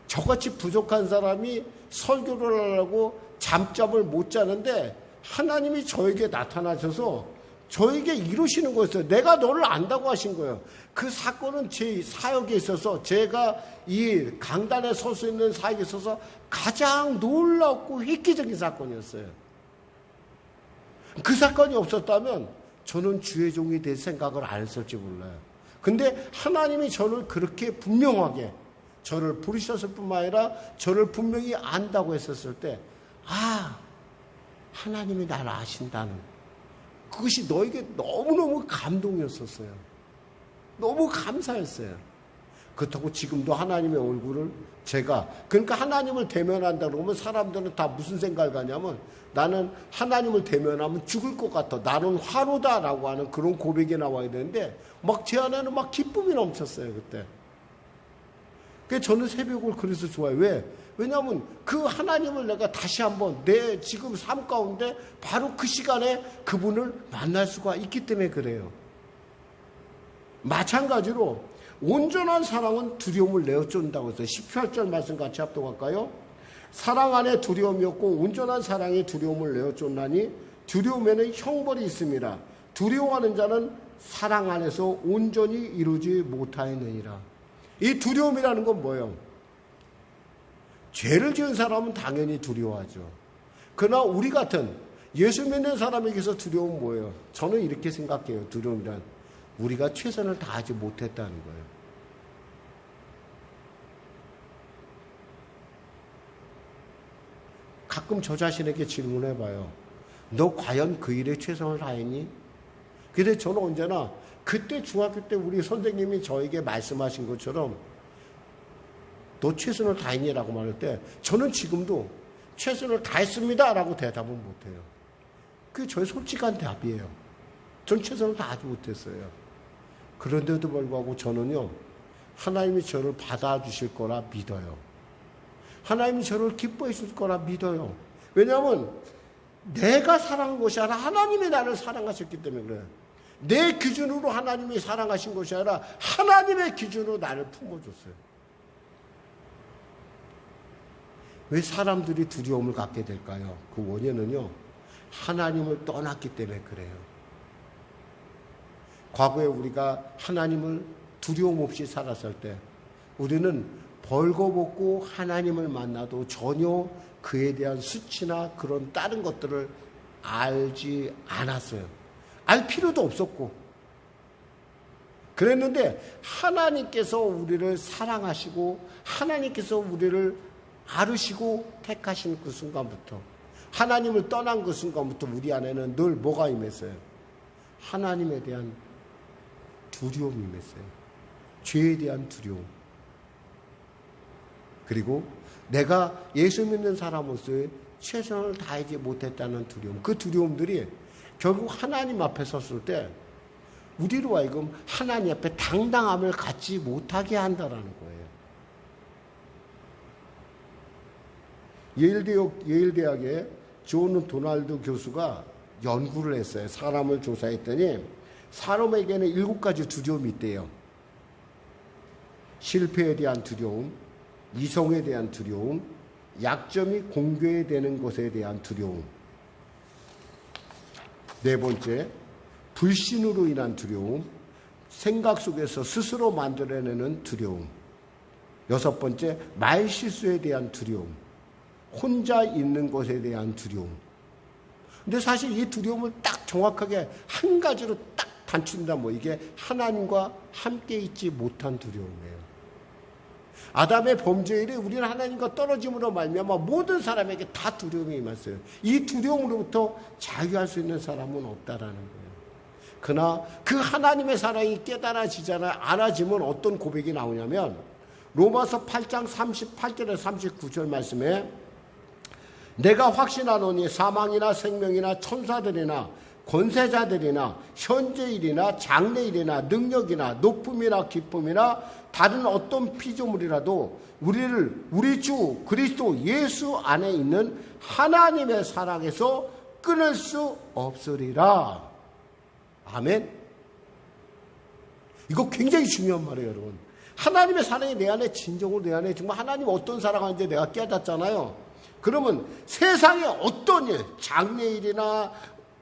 저같이 부족한 사람이 설교를 하려고 잠잠을 못 자는데 하나님이 저에게 나타나셔서 저에게 이루시는 거였어요. 내가 너를 안다고 하신 거예요. 그 사건은 제 사역에 있어서, 제가 이 강단에 설 수 있는 사역에 있어서 가장 놀랍고 획기적인 사건이었어요. 그 사건이 없었다면 저는 주의 종이 될 생각을 안 했을지 몰라요. 근데 하나님이 저를 그렇게 분명하게 저를 부르셨을 뿐만 아니라 저를 분명히 안다고 했었을 때, 아, 하나님이 나를 아신다는, 그것이 너에게 너무너무 감동이었었어요. 너무 감사했어요. 그렇다고 지금도 하나님의 얼굴을 제가, 그러니까 하나님을 대면한다 그러면 사람들은 다 무슨 생각을 가냐면, 나는 하나님을 대면하면 죽을 것 같아, 나는 화로다라고 하는 그런 고백이 나와야 되는데, 막 제 안에는 막 기쁨이 넘쳤어요. 그때. 그래서 저는 새벽을 그래서 좋아해요. 왜? 왜냐하면 그 하나님을 내가 다시 한번 내 지금 삶 가운데 바로 그 시간에 그분을 만날 수가 있기 때문에 그래요. 마찬가지로 온전한 사랑은 두려움을 내어 쫓는다고 했어요. 18절 말씀 같이 합독할까요? 사랑 안에 두려움이 없고 온전한 사랑이 두려움을 내어 쫓나니 두려움에는 형벌이 있습니다. 두려워하는 자는 사랑 안에서 온전히 이루지 못하였느니라. 이 두려움이라는 건 뭐예요? 죄를 지은 사람은 당연히 두려워하죠. 그러나 우리 같은 예수 믿는 사람에게서 두려움은 뭐예요? 저는 이렇게 생각해요. 두려움이란 우리가 최선을 다하지 못했다는 거예요. 가끔 저 자신에게 질문해봐요. 너 과연 그 일에 최선을 다했니? 근데 저는 언제나 그때 중학교 때 우리 선생님이 저에게 말씀하신 것처럼 너 최선을 다했니라고 말할 때 저는 지금도 최선을 다했습니다 라고 대답은 못해요. 그게 저의 솔직한 답이에요. 전 최선을 다하지 못했어요. 그런데도 불구하고 저는요, 하나님이 저를 받아주실 거라 믿어요. 하나님이 저를 기뻐해 줄 거라 믿어요. 왜냐하면 내가 사랑한 것이 아니라 하나님이 나를 사랑하셨기 때문에 그래요. 내 기준으로 하나님이 사랑하신 것이 아니라 하나님의 기준으로 나를 품어줬어요. 왜 사람들이 두려움을 갖게 될까요? 그 원인은요, 하나님을 떠났기 때문에 그래요. 과거에 우리가 하나님을 두려움 없이 살았을 때 우리는 벌거벗고 하나님을 만나도 전혀 그에 대한 수치나 그런 다른 것들을 알지 않았어요. 알 필요도 없었고 그랬는데 하나님께서 우리를 사랑하시고 하나님께서 우리를 아르시고 택하신 그 순간부터 하나님을 떠난 그 순간부터 우리 안에는 늘 뭐가 임했어요? 하나님에 대한 두려움이 임했어요. 죄에 대한 두려움. 그리고 내가 예수 믿는 사람으로서의 최선을 다하지 못했다는 두려움. 그 두려움들이 결국 하나님 앞에 섰을 때 우리로 하여금 하나님 앞에 당당함을 갖지 못하게 한다라는 거예요. 예일대학의 존 도널드 교수가 연구를 했어요. 사람을 조사했더니 사람에게는 7가지 두려움이 있대요. 실패에 대한 두려움, 이성에 대한 두려움, 약점이 공개되는 것에 대한 두려움. 4번째, 불신으로 인한 두려움, 생각 속에서 스스로 만들어내는 두려움. 6번째, 말실수에 대한 두려움, 혼자 있는 것에 대한 두려움. 근데 사실 이 두려움을 딱 정확하게 한 가지로 딱 단춘다 이게 하나님과 함께 있지 못한 두려움이에요. 아담의 범죄일에 우리는 하나님과 떨어짐으로 말미암아 모든 사람에게 다 두려움이 임했어요. 이 두려움으로부터 자유할 수 있는 사람은 없다라는 거예요. 그러나 그 하나님의 사랑이 깨달아지잖아요. 알아지면 어떤 고백이 나오냐면 로마서 8장 38절에서 39절 말씀에 내가 확신하노니 사망이나 생명이나 천사들이나 권세자들이나 현재일이나 장래일이나 능력이나 높음이나 기쁨이나 다른 어떤 피조물이라도 우리 주 그리스도 예수 안에 있는 하나님의 사랑에서 끊을 수 없으리라. 아멘. 이거 굉장히 중요한 말이에요, 여러분. 하나님의 사랑이 내 안에 진정으로 내 안에 정말 하나님 어떤 사랑하는지 내가 깨닫잖아요. 그러면 세상에 어떤 일, 장래일이나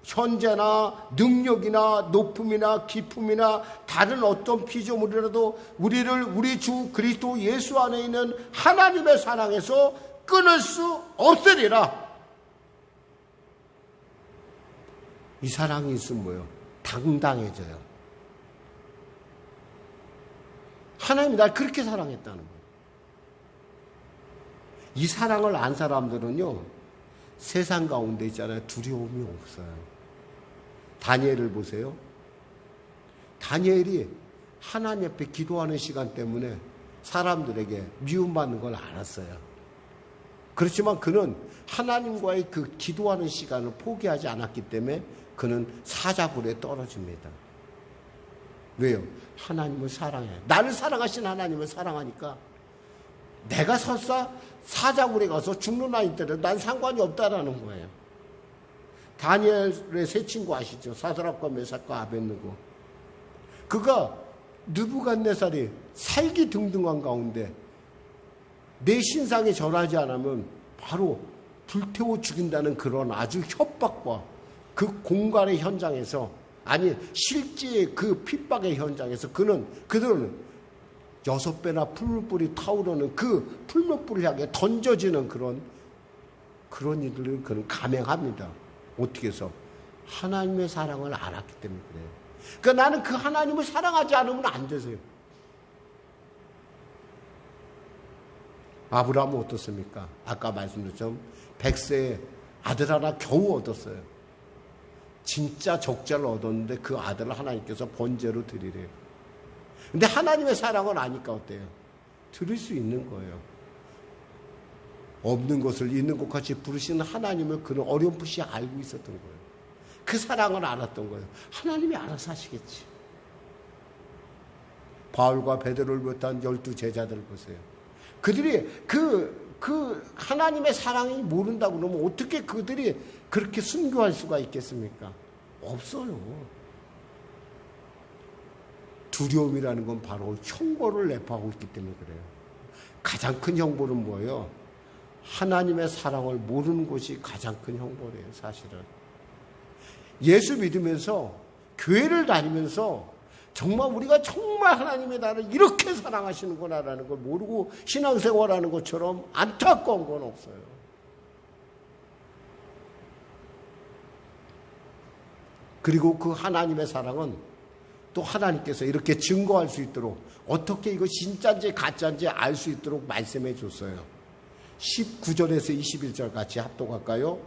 현재나 능력이나 높음이나 기쁨이나 다른 어떤 피조물이라도 우리 주 그리스도 예수 안에 있는 하나님의 사랑에서 끊을 수 없으리라. 이 사랑이 있으면 뭐예요? 당당해져요. 하나님이 날 그렇게 사랑했다는 거예요. 이 사랑을 안 사람들은요, 세상 가운데 있잖아요. 두려움이 없어요. 다니엘을 보세요. 다니엘이 하나님 앞에 기도하는 시간 때문에 사람들에게 미움받는 걸 알았어요. 그렇지만 그는 하나님과의 그 기도하는 시간을 포기하지 않았기 때문에 그는 사자굴에 떨어집니다. 왜요? 하나님을 사랑해요. 나를 사랑하신 하나님을 사랑하니까 내가 설사 사자굴에 가서 죽는 아이들은 난 상관이 없다라는 거예요. 다니엘의 세 친구 아시죠? 사드락과 메삭과 아벳느고. 그가 느부갓네살이 살기 등등한 가운데 내 신상에 절하지 않으면 바로 불태워 죽인다는 그런 아주 협박과 그 공간의 현장에서, 아니 실제 그 핍박의 현장에서 그들은 6배나 풀무불이 타오르는 그 풀무불을 향해 던져지는 그런 일들을 그는 감행합니다. 어떻게 해서? 하나님의 사랑을 알았기 때문에 그래요. 그러니까 나는 그 하나님을 사랑하지 않으면 안 되세요. 아브라함은 어떻습니까? 아까 말씀드렸죠. 100세에 아들 하나 겨우 얻었어요. 진짜 적자를 얻었는데 그 아들을 하나님께서 번제로 드리래요. 근데 하나님의 사랑을 아니까 어때요? 드릴 수 있는 거예요. 없는 것을 있는 것 같이 부르시는 하나님을 그는 어렴풋이 알고 있었던 거예요. 그 사랑을 알았던 거예요. 하나님이 알아서 하시겠지. 바울과 베드로를 비롯한 12 제자들을 보세요. 그들이 그 하나님의 사랑이 모른다고 그러면 어떻게 그들이 그렇게 순교할 수가 있겠습니까? 없어요. 두려움이라는 건 바로 형벌을 내포하고 있기 때문에 그래요. 가장 큰 형벌은 뭐예요? 하나님의 사랑을 모르는 것이 가장 큰 형벌이에요, 사실은. 예수 믿으면서, 교회를 다니면서 정말 우리가 정말 하나님의 나를 이렇게 사랑하시는구나라는 걸 모르고 신앙생활하는 것처럼 안타까운 건 없어요. 그리고 그 하나님의 사랑은 또 하나님께서 이렇게 증거할 수 있도록, 어떻게 이거 진짜인지 가짜인지 알 수 있도록 말씀해 줬어요. 19절에서 21절 같이 합독할까요?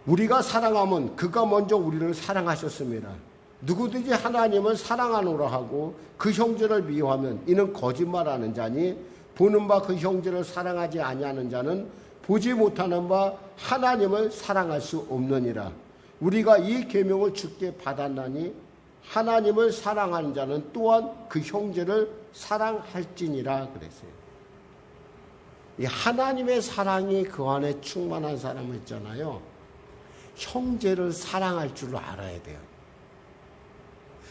우리가 사랑하면 그가 먼저 우리를 사랑하셨습니다. 누구든지 하나님을 사랑하노라 하고 그 형제를 미워하면 이는 거짓말하는 자니 보는 바 그 형제를 사랑하지 아니하는 자는 보지 못하는 바 하나님을 사랑할 수 없느니라. 우리가 이 계명을 주께 받았나니 하나님을 사랑하는 자는 또한 그 형제를 사랑할지니라 그랬어요. 이 하나님의 사랑이 그 안에 충만한 사람을 있잖아요. 형제를 사랑할 줄 알아야 돼요.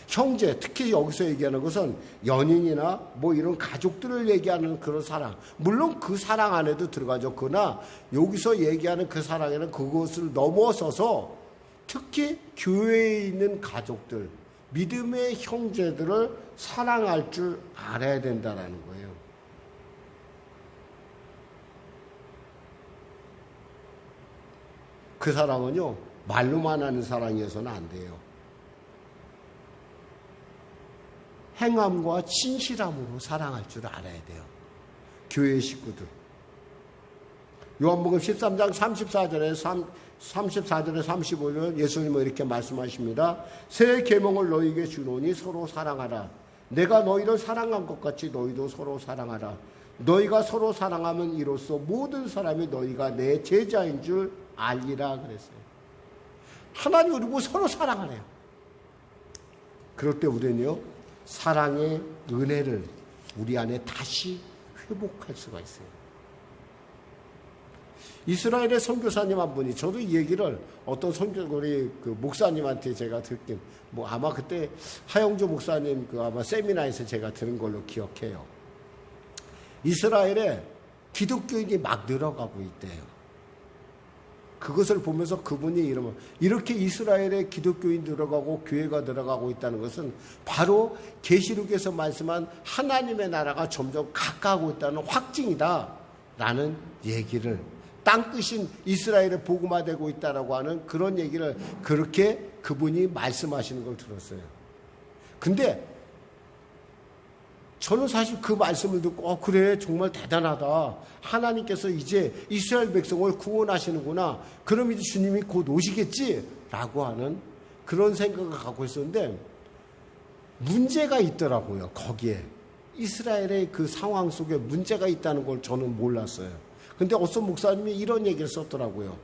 형제, 특히 여기서 얘기하는 것은 연인이나 뭐 이런 가족들을 얘기하는 그런 사랑. 물론 그 사랑 안에도 들어가죠. 그러나 여기서 얘기하는 그 사랑에는 그것을 넘어서서 특히 교회에 있는 가족들, 믿음의 형제들을 사랑할 줄 알아야 된다는 거예요. 그 사랑은요, 말로만 하는 사랑이어서는 안 돼요. 행함과 진실함으로 사랑할 줄 알아야 돼요. 교회 식구들. 요한복음 13장 34절에 35절 예수님은 이렇게 말씀하십니다. 새 계명을 너희에게 주노니 서로 사랑하라. 내가 너희를 사랑한 것 같이 너희도 서로 사랑하라. 너희가 서로 사랑하면 이로써 모든 사람이 너희가 내 제자인 줄 알리라 그랬어요. 하나님 우리 서로 사랑하래요. 그럴 때 우리는요, 사랑의 은혜를 우리 안에 다시 회복할 수가 있어요. 이스라엘의 선교사님 한 분이, 저도 이 얘기를 어떤 우리 그 목사님한테 제가 듣긴, 뭐 아마 그때 하영조 목사님 그 아마 세미나에서 제가 들은 걸로 기억해요. 이스라엘에 기독교인이 막 늘어가고 있대요. 그것을 보면서 그분이 이러면, 이렇게 이스라엘에 기독교인 들어가고 교회가 들어가고 있다는 것은 바로 계시록에서 말씀한 하나님의 나라가 점점 가까워하고 있다는 확증이다라는 얘기를, 땅끝인 이스라엘에 복음화되고 있다라고 하는 그런 얘기를 그렇게 그분이 말씀하시는 걸 들었어요. 근데 저는 사실 그 말씀을 듣고 그래, 정말 대단하다. 하나님께서 이제 이스라엘 백성을 구원하시는구나. 그럼 이제 주님이 곧 오시겠지? 라고 하는 그런 생각을 갖고 있었는데 문제가 있더라고요. 거기에 이스라엘의 그 상황 속에 문제가 있다는 걸 저는 몰랐어요. 근데 어떤 목사님이 이런 얘기를 썼더라고요.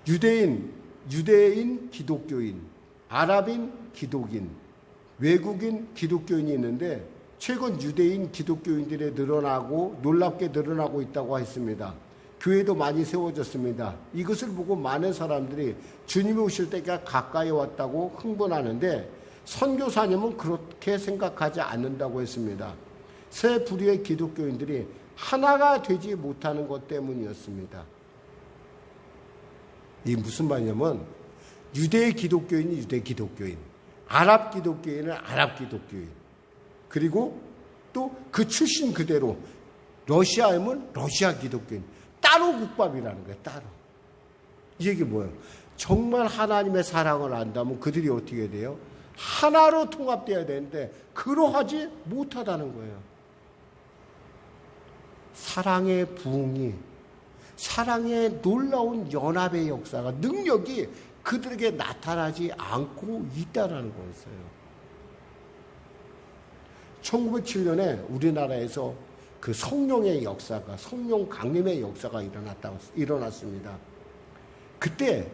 유대인 기독교인, 아랍인 기독인, 외국인 기독교인이 있는데 최근 유대인 기독교인들이 늘어나고 놀랍게 늘어나고 있다고 했습니다. 교회도 많이 세워졌습니다. 이것을 보고 많은 사람들이 주님이 오실 때가 가까이 왔다고 흥분하는데 선교사님은 그렇게 생각하지 않는다고 했습니다. 새 부류의 기독교인들이 하나가 되지 못하는 것 때문이었습니다. 이게 무슨 말이냐면 유대 기독교인이 유대 기독교인, 아랍 기독교인은 아랍 기독교인, 그리고 또 그 출신 그대로 러시아이면 러시아 기독교인, 따로 국밥이라는 거예요. 따로. 이 얘기 뭐예요? 정말 하나님의 사랑을 안다면 그들이 어떻게 돼요? 하나로 통합돼야 되는데 그러하지 못하다는 거예요. 사랑의 부흥이, 사랑의 놀라운 연합의 역사가, 능력이 그들에게 나타나지 않고 있다는 거였어요. 1907년에 우리나라에서 그 성령의 역사가, 성령 강림의 역사가 일어났습니다. 그때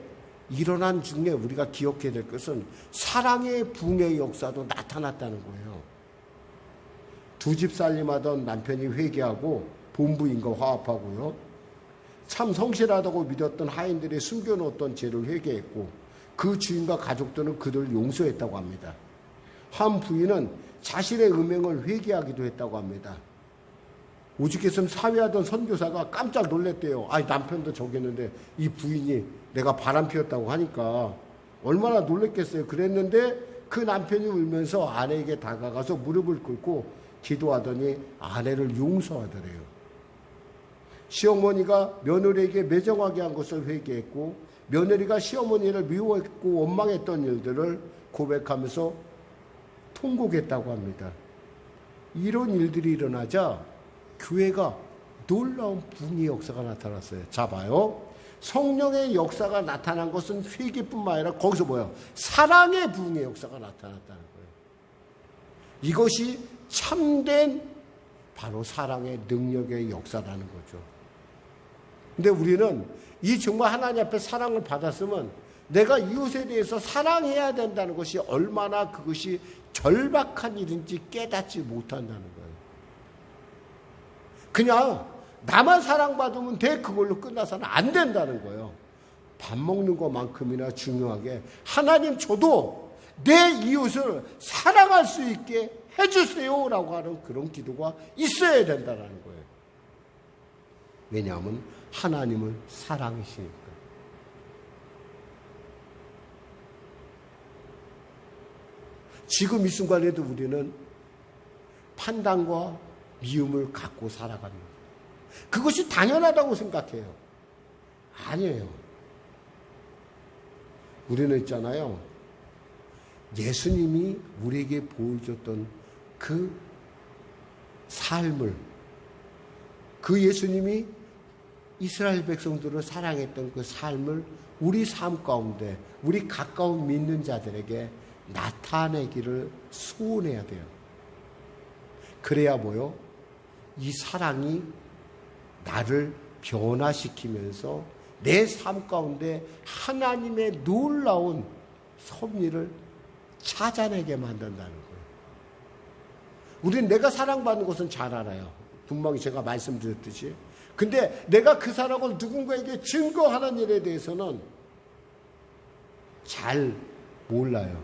일어난 중에 우리가 기억해야 될 것은 사랑의 부흥의 역사도 나타났다는 거예요. 두 집 살림하던 남편이 회개하고 본부인과 화합하고요. 참 성실하다고 믿었던 하인들이 숨겨놓았던 죄를 회개했고 그 주인과 가족들은 그들을 용서했다고 합니다. 한 부인은 자신의 음행을 회개하기도 했다고 합니다. 오죽했으면 사회하던 선교사가 깜짝 놀랐대요. 아니, 남편도 저겠는데 이 부인이 내가 바람 피웠다고 하니까 얼마나 놀랐겠어요. 그랬는데 그 남편이 울면서 아내에게 다가가서 무릎을 꿇고 기도하더니 아내를 용서하더래요. 시어머니가 며느리에게 매정하게 한 것을 회개했고 며느리가 시어머니를 미워했고 원망했던 일들을 고백하면서 통곡했다고 합니다. 이런 일들이 일어나자 교회가 놀라운 부흥의 역사가 나타났어요. 자, 봐요. 성령의 역사가 나타난 것은 회개뿐만 아니라 거기서 뭐예요? 사랑의 부흥의 역사가 나타났다는 거예요. 이것이 참된 바로 사랑의 능력의 역사라는 거죠. 근데 우리는 이 정말 하나님 앞에 사랑을 받았으면 내가 이웃에 대해서 사랑해야 된다는 것이 얼마나 그것이 절박한 일인지 깨닫지 못한다는 거예요. 그냥 나만 사랑받으면 돼, 그걸로 끝나서는 안 된다는 거예요. 밥 먹는 것만큼이나 중요하게 하나님 저도 내 이웃을 사랑할 수 있게 해주세요 라고 하는 그런 기도가 있어야 된다는 거예요. 왜냐하면 하나님을 사랑이시니까. 지금 이 순간에도 우리는 판단과 미움을 갖고 살아갑니다. 그것이 당연하다고 생각해요. 아니에요. 우리는 있잖아요. 예수님이 우리에게 보여줬던 그 삶을, 그 예수님이 이스라엘 백성들을 사랑했던 그 삶을 우리 삶 가운데, 우리 가까운 믿는 자들에게 나타내기를 소원해야 돼요. 그래야 뭐요? 이 사랑이 나를 변화시키면서 내 삶 가운데 하나님의 놀라운 섭리를 찾아내게 만든다는 거예요. 우리는 내가 사랑받는 것은 잘 알아요. 분명히 제가 말씀드렸듯이. 근데 내가 그 사랑을 누군가에게 증거하는 일에 대해서는 잘 몰라요.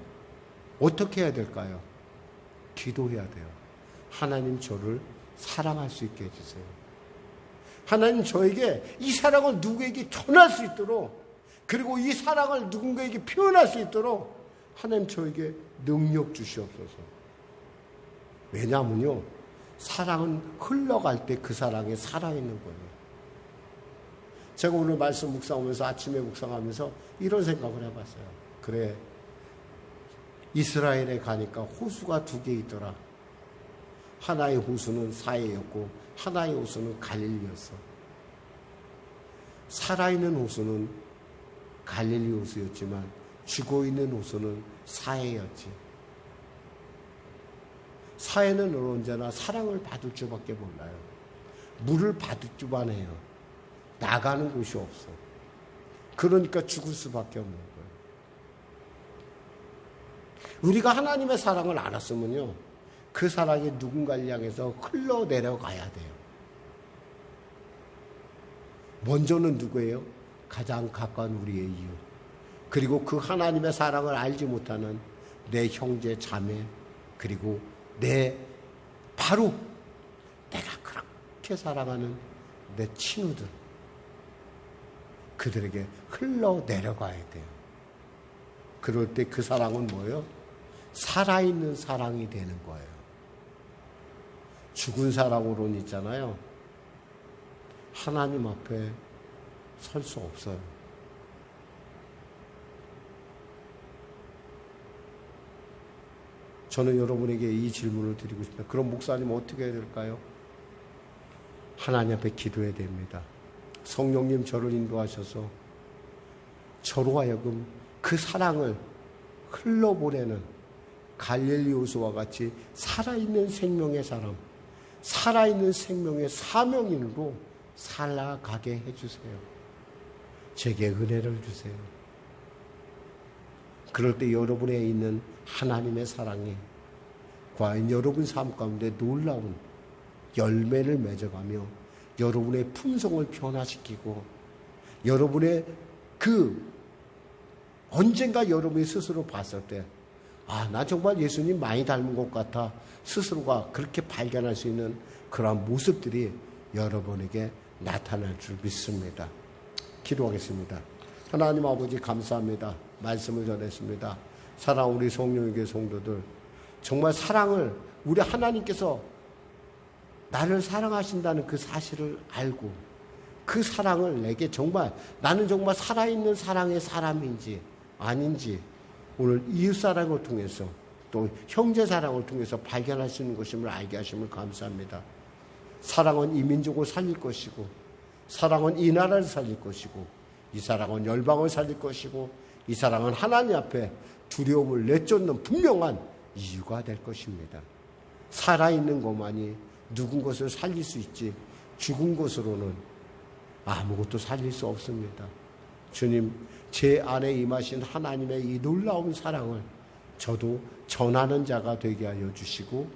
어떻게 해야 될까요? 기도해야 돼요. 하나님 저를 사랑할 수 있게 해주세요. 하나님 저에게 이 사랑을 누구에게 전할 수 있도록, 그리고 이 사랑을 누군가에게 표현할 수 있도록 하나님 저에게 능력 주시옵소서. 왜냐하면요, 사랑은 흘러갈 때 그 사랑에 살아있는 거예요. 제가 오늘 말씀 묵상하면서, 아침에 묵상하면서 이런 생각을 해봤어요. 그래, 이스라엘에 가니까 호수가 2개 있더라. 하나의 호수는 사해였고 하나의 호수는 갈릴리였어. 살아있는 호수는 갈릴리 호수였지만 죽어있는 호수는 사해였지. 사해는 언제나 사랑을 받을 줄밖에 몰라요. 물을 받을 줄만 해요. 나가는 곳이 없어. 그러니까 죽을 수밖에 없는 거예요. 우리가 하나님의 사랑을 알았으면요, 그 사랑이 누군가를 향해서 흘러내려가야 돼요. 먼저는 누구예요? 가장 가까운 우리의 이웃. 그리고 그 하나님의 사랑을 알지 못하는 내 형제, 자매, 그리고 바로 내가 그렇게 사랑하는 내 친구들. 그들에게 흘러내려가야 돼요. 그럴 때 그 사랑은 뭐예요? 살아있는 사랑이 되는 거예요. 죽은 사랑으로는 있잖아요, 하나님 앞에 설 수 없어요. 저는 여러분에게 이 질문을 드리고 싶어요. 그럼 목사님 어떻게 해야 될까요? 하나님 앞에 기도해야 됩니다. 성령님 저를 인도하셔서 저로 하여금 그 사랑을 흘러보내는 갈릴리 호수와 같이 살아있는 생명의 사람, 살아있는 생명의 사명인으로 살아가게 해주세요. 제게 은혜를 주세요. 그럴 때 여러분에 있는 하나님의 사랑이 과연 여러분 삶 가운데 놀라운 열매를 맺어가며 여러분의 품성을 변화시키고, 여러분의 언젠가 여러분이 스스로 봤을 때, 나 정말 예수님 많이 닮은 것 같아, 스스로가 그렇게 발견할 수 있는 그러한 모습들이 여러분에게 나타날 줄 믿습니다. 기도하겠습니다. 하나님 아버지 감사합니다. 말씀을 전했습니다. 사랑 우리 성령에게 성도들, 정말 사랑을 우리 하나님께서 나를 사랑하신다는 그 사실을 알고 그 사랑을 내게 정말 나는 정말 살아있는 사랑의 사람인지 아닌지 오늘 이웃 사랑을 통해서 또 형제 사랑을 통해서 발견할 수 있는 것임을 알게 하심을 감사합니다. 사랑은 이 민족을 살릴 것이고, 사랑은 이 나라를 살릴 것이고, 이 사랑은 열방을 살릴 것이고 이 사랑은 하나님 앞에 두려움을 내쫓는 분명한 이유가 될 것입니다. 살아있는 것만이 누군 것을 살릴 수 있지 죽은 것으로는 아무것도 살릴 수 없습니다. 주님, 제 안에 임하신 하나님의 이 놀라운 사랑을 저도 전하는 자가 되게 하여 주시고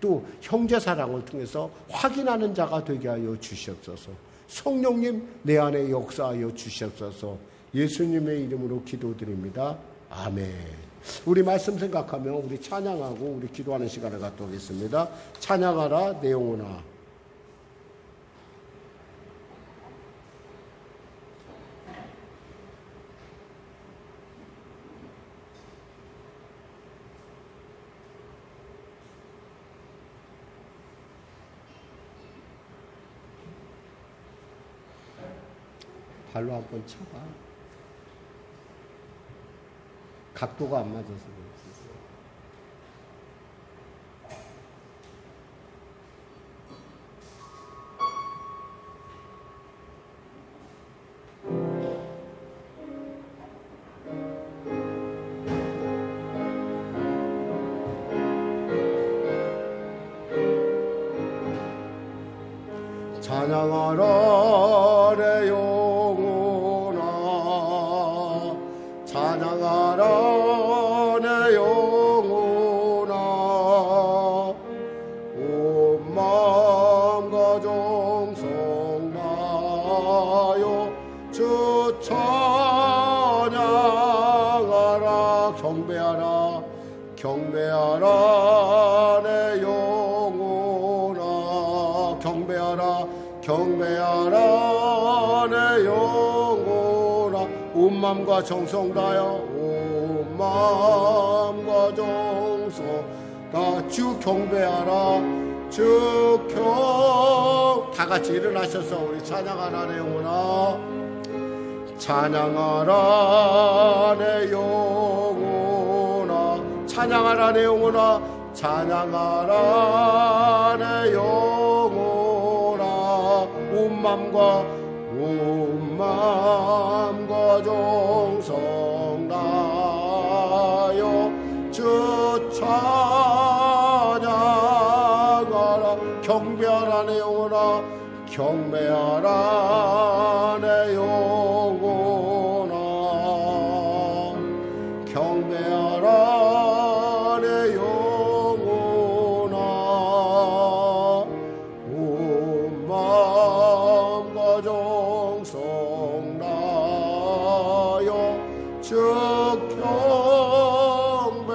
또 형제 사랑을 통해서 확인하는 자가 되게 하여 주시옵소서. 성령님 내 안에 역사하여 주시옵소서. 예수님의 이름으로 기도드립니다. 아멘. 우리 말씀 생각하며 우리 찬양하고 우리 기도하는 시간을 갖도록 하겠습니다. 찬양하라 내 영혼아. 발로 한번 쳐봐. 각도가 안 맞아서 그렇지. 찬양하라 내 영혼아, 찬양하라 내 영혼아, 온 마음과 정성 다하여 주 찬양하라. 경배하라 경배하라 내 영혼아, 경배하라 경배하라 내 영혼아, 온 마음과 정성 다하여 온 마음과 정성 다 주 경배하라. 주 다 같이 일어나셔서 우리 찬양하라 내 영혼아, 찬양하라 내 영혼아, 찬양하라 내 영혼아, 찬양하라 내 영혼아, 온 맘과 정성 다하여 주 찬양하라. 경배하라 내 영혼아, 경배하라 내 영혼아, 경배하라 내 영혼아, 온 마음과 정성 다하여 주 경배.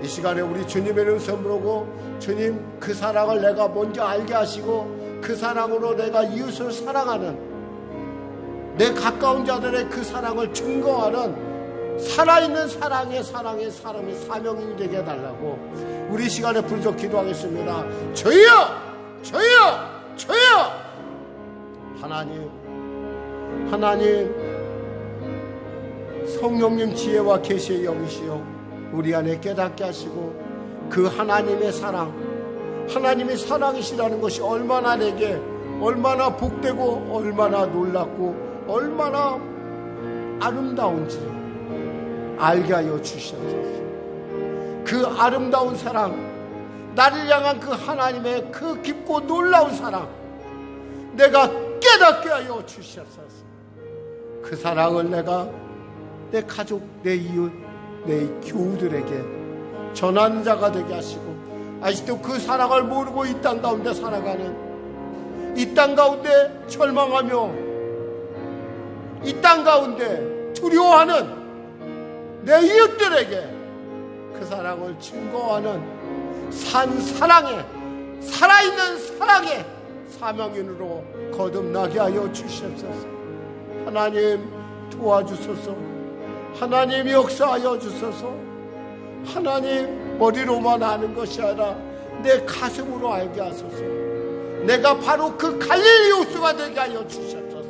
이 시간에 우리 주님의 음성 부르고, 주님 그 사랑을 내가 먼저 알게 하시고 그 사랑으로 내가 이웃을 사랑하는, 내 가까운 자들의 그 사랑을 증거하는 살아있는 사랑의 사람의 사명이 되게 해달라고 우리 시간에 부르짖어 기도하겠습니다. 주여 주여 주여. 하나님 성령님 지혜와 계시의 영이시여 우리 안에 깨닫게 하시고, 그 하나님의 사랑, 하나님의 사랑이시라는 것이 얼마나 내게 얼마나 복되고 얼마나 놀랍고 얼마나 아름다운지 알게 하여 주시옵소서. 그 아름다운 사랑, 나를 향한 그 하나님의 그 깊고 놀라운 사랑 내가 깨닫게 하여 주시옵소서. 그 사랑을 내가 내 가족, 내 이웃, 내 교우들에게 전하는 자가 되게 하시고, 아직도 그 사랑을 모르고 이 땅 가운데 살아가는, 이 땅 가운데 절망하며 이 땅 가운데 두려워하는 내 이웃들에게 그 사랑을 증거하는 사랑의, 살아있는 사랑의 사명인으로 거듭나게 하여 주시옵소서. 하나님 도와주소서. 하나님 역사하여 주소서. 하나님 머리로만 아는 것이 아니라 내 가슴으로 알게 하소서. 내가 바로 그 갈릴리 호수가 되게 하여 주시옵소서.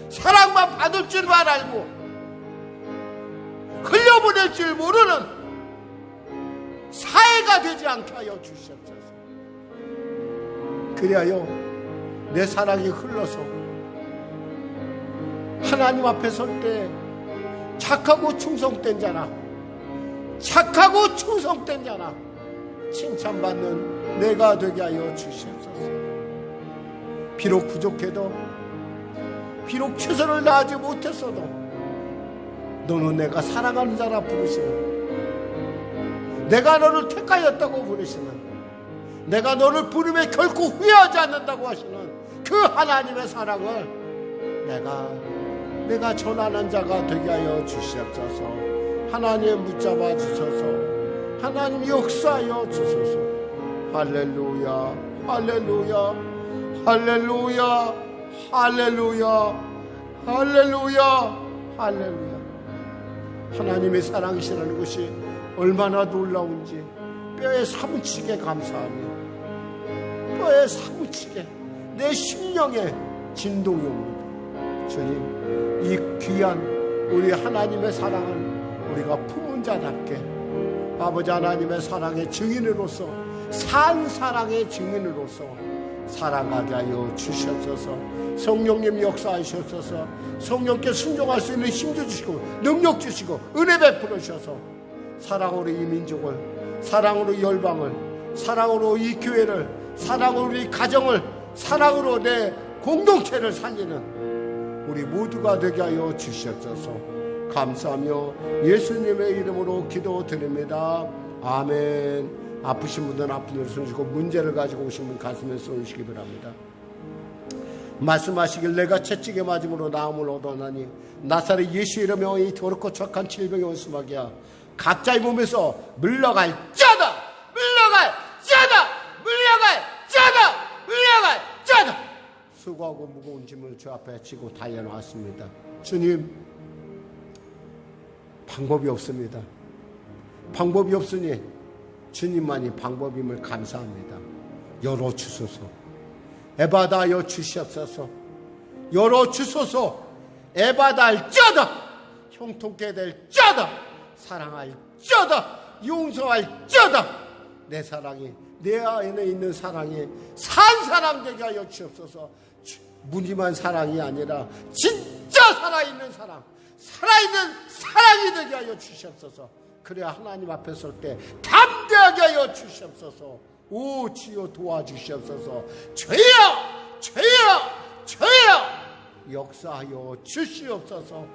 사랑만 받을 줄만 알고 흘려보낼 줄 모르는 사회가 되지 않게 하여 주시옵소서. 그리하여 내 사랑이 흘러서 하나님 앞에 설 때 착하고 충성된 자라, 착하고 충성된 자라 칭찬받는 내가 되게 하여 주시옵소서. 비록 부족해도, 비록 최선을 다하지 못했어도 너는 내가 사랑하는 자라 부르시는, 내가 너를 택하였다고 부르시는, 내가 너를 부름에 결코 후회하지 않는다고 하시는 그 하나님의 사랑을 내가 전하는 자가 되게 하여 주시옵소서. 하나님 붙잡아 주소서. 하나님 역사하여 주소서. 할렐루야, 할렐루야, 할렐루야, 할렐루야, 할렐루야, 할렐루야. 하나님의 사랑이시라는 것이 얼마나 놀라운지 뼈에 사무치게 감사하며, 뼈에 사무치게 내 심령에 진동이 옵니다. 주님, 이 귀한 우리 하나님의 사랑을 우리가 품은 자답게 아버지 하나님의 사랑의 증인으로서, 산 사랑의 증인으로서 살아가게 하여 주시옵소서. 성령님 역사하시옵소서. 성령께 순종할 수 있는 힘도 주시고 능력 주시고 은혜 베풀어 주셔서 사랑으로 이 민족을, 사랑으로 열방을, 사랑으로 이 교회를, 사랑으로 이 가정을, 사랑으로 내 공동체를 살리는 우리 모두가 되게 하여 주시옵소서. 감사하며 예수님의 이름으로 기도드립니다. 아멘. 아프신 분들은 아픈 대로 손으시고, 문제를 가지고 오신 분 가슴에 손으시기 바랍니다. 말씀하시길 내가 채찍에 맞음으로 나음을 얻어나니 나사렛 예수 이름으로 이 더럽고 척한 질병의 원수마귀야 각자의 몸에서 물러갈 자다, 물러갈 자다, 물러갈 자다, 물러갈 자다. 수고하고 무거운 짐을 주 앞에 지고 달려나왔습니다. 주님, 방법이 없습니다. 방법이 없으니 주님만이 방법임을 감사합니다. 열어주소서. 에바다여 주시옵소서. 열어주소서. 에바다할 자다, 형통케 될 자다, 사랑할 자다, 용서할 자다. 내 사랑이, 내 안에 있는 사랑이 산 사랑 되게 하여 주옵소서. 무늬만 사랑이 아니라 진짜 살아있는 사랑, 살아있는 사랑이 되게 하여 주시옵소서. 그래야 하나님 앞에 설 때 담대하게 하여 주시옵소서. 오 주여 도와주시옵소서. 주여, 주여, 주여 역사하여 주시옵소서.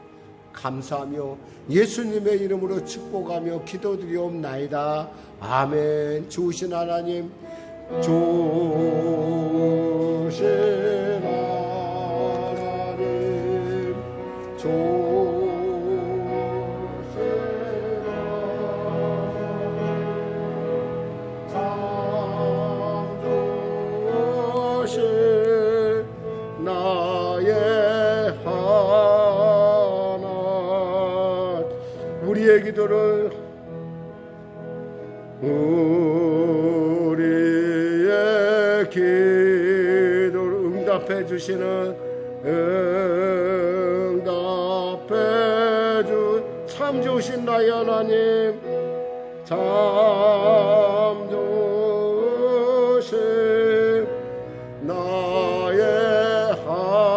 감사하며 예수님의 이름으로 축복하며 기도드리옵나이다. 아멘. 좋으신 하나님, 좋으신 하나님, 우리의 기도를, 우리의 기도를 응답해 주시는, 응답해 주 참 좋으신 나의 하나님, 참 좋으신 나의 하나님.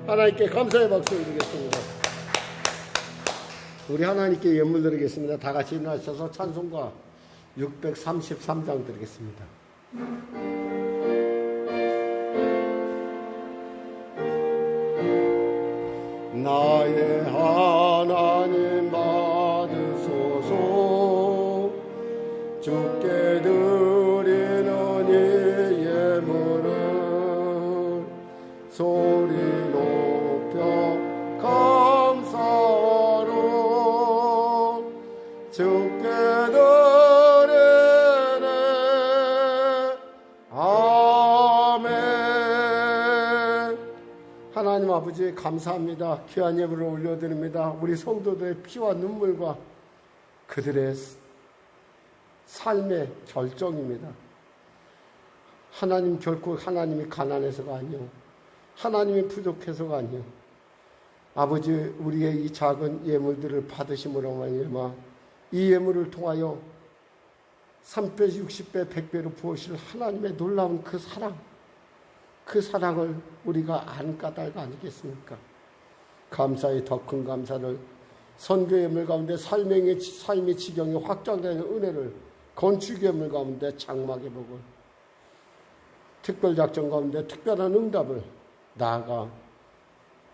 하나님께 감사의 박수 드리겠습니다. 우리 하나님께 예물 드리겠습니다. 다 같이 일어나셔서 찬송가 633장 드리겠습니다. 나의 하나님 받으소서. 주께 드리는 이 예물은 소리 높여 감사로 주께 드리네. 아멘. 하나님 아버지 감사합니다. 귀한 예물을 올려드립니다. 우리 성도들의 피와 눈물과 그들의 삶의 결정입니다. 하나님 결코 하나님이 가난해서가 아니요, 하나님이 부족해서가 아니요, 아버지 우리의 이 작은 예물들을 받으심으로 말미암아 이 예물을 통하여 3배, 60배, 100배로 부으실 하나님의 놀라운 그 사랑, 그 사랑을 우리가 안 까닭 아니겠습니까? 감사의 더 큰 감사를 선교의 물 가운데 삶의 지경이 확장되는 은혜를 건축의 물 가운데 장막의 복을 특별작전 가운데 특별한 응답을 나아가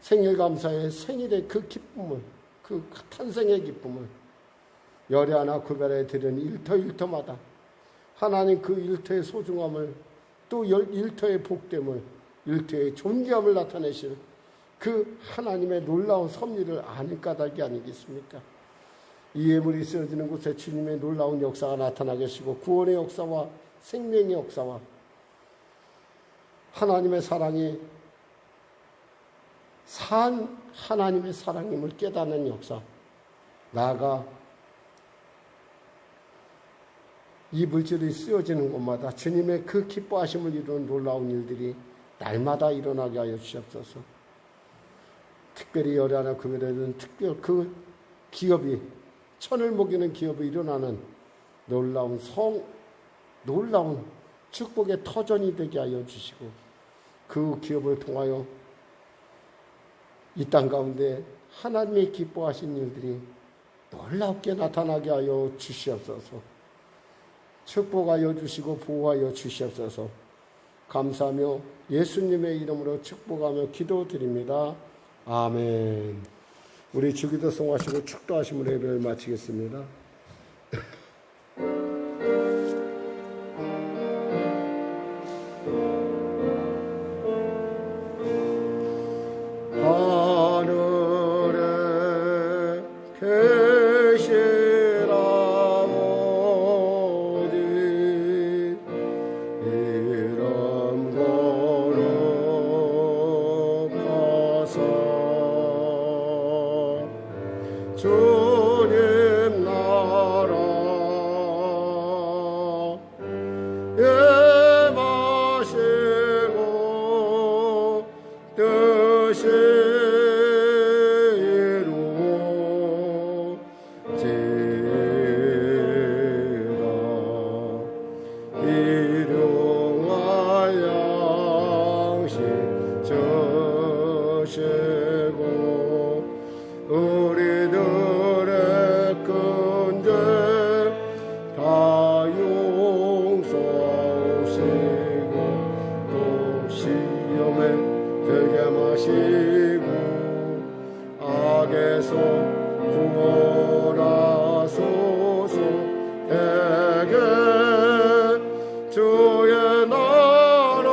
생일감사의 생일의 그 기쁨을 그 탄생의 기쁨을 열애 하나 구별해 드리는 일터일터마다 하나님 그 일터의 소중함을 또 일터의 복됨을 일터의 존귀함을 나타내실 그 하나님의 놀라운 섭리를 아는 까닭이 아니겠습니까? 이 예물이 쓰여지는 곳에 주님의 놀라운 역사가 나타나 계시고 구원의 역사와 생명의 역사와 하나님의 사랑이 산 하나님의 사랑임을 깨닫는 역사, 나아가 이 물질이 쓰여지는 곳마다 주님의 그 기뻐하심을 이루는 놀라운 일들이 날마다 일어나게 하여 주시옵소서. 특별히 열애 하나 구별해준 특별 그 기업이 천을 먹이는 기업이 일어나는 놀라운 축복의 터전이 되게 하여 주시고 그 기업을 통하여 이 땅 가운데 하나님의 기뻐하신 일들이 놀랍게 나타나게 하여 주시옵소서. 축복하여 주시고 보호하여 주시옵소서. 감사하며 예수님의 이름으로 축복하며 기도드립니다. 아멘. 우리 주기도 성화하시고 축도하심으로 예배를 마치겠습니다. 하늘에 계신 아버지 이름 거룩하사 주님 나라 예마시고 뜻이 우리들의 큰 죄 다 용서하시고 또 시험에 들게 마시고 악에서 구원하소서. 대개 주의 나라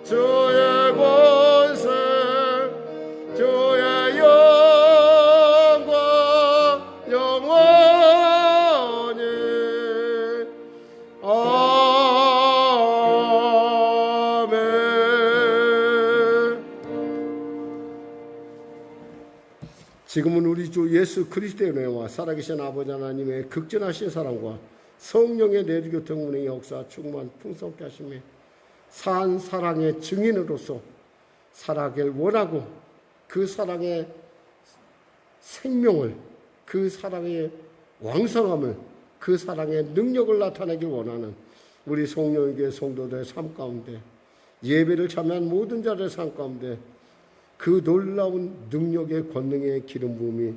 주의 권세 주의 영광 영원히 아멘. 지금은 우리 주 예수 그리스도의 은혜와 살아계신 아버지 하나님의 극진하신 사랑과 성령의 내주교통 운행의 역사 충만 풍성케 하시며 산 사랑의 증인으로서 살아가길 원하고 그 사랑의 생명을 그 사랑의 왕성함을 그 사랑의 능력을 나타내길 원하는 우리 송영교회 성도들의 삶 가운데 예배를 참여한 모든 자들의 삶 가운데 그 놀라운 능력의 권능의 기름 부음이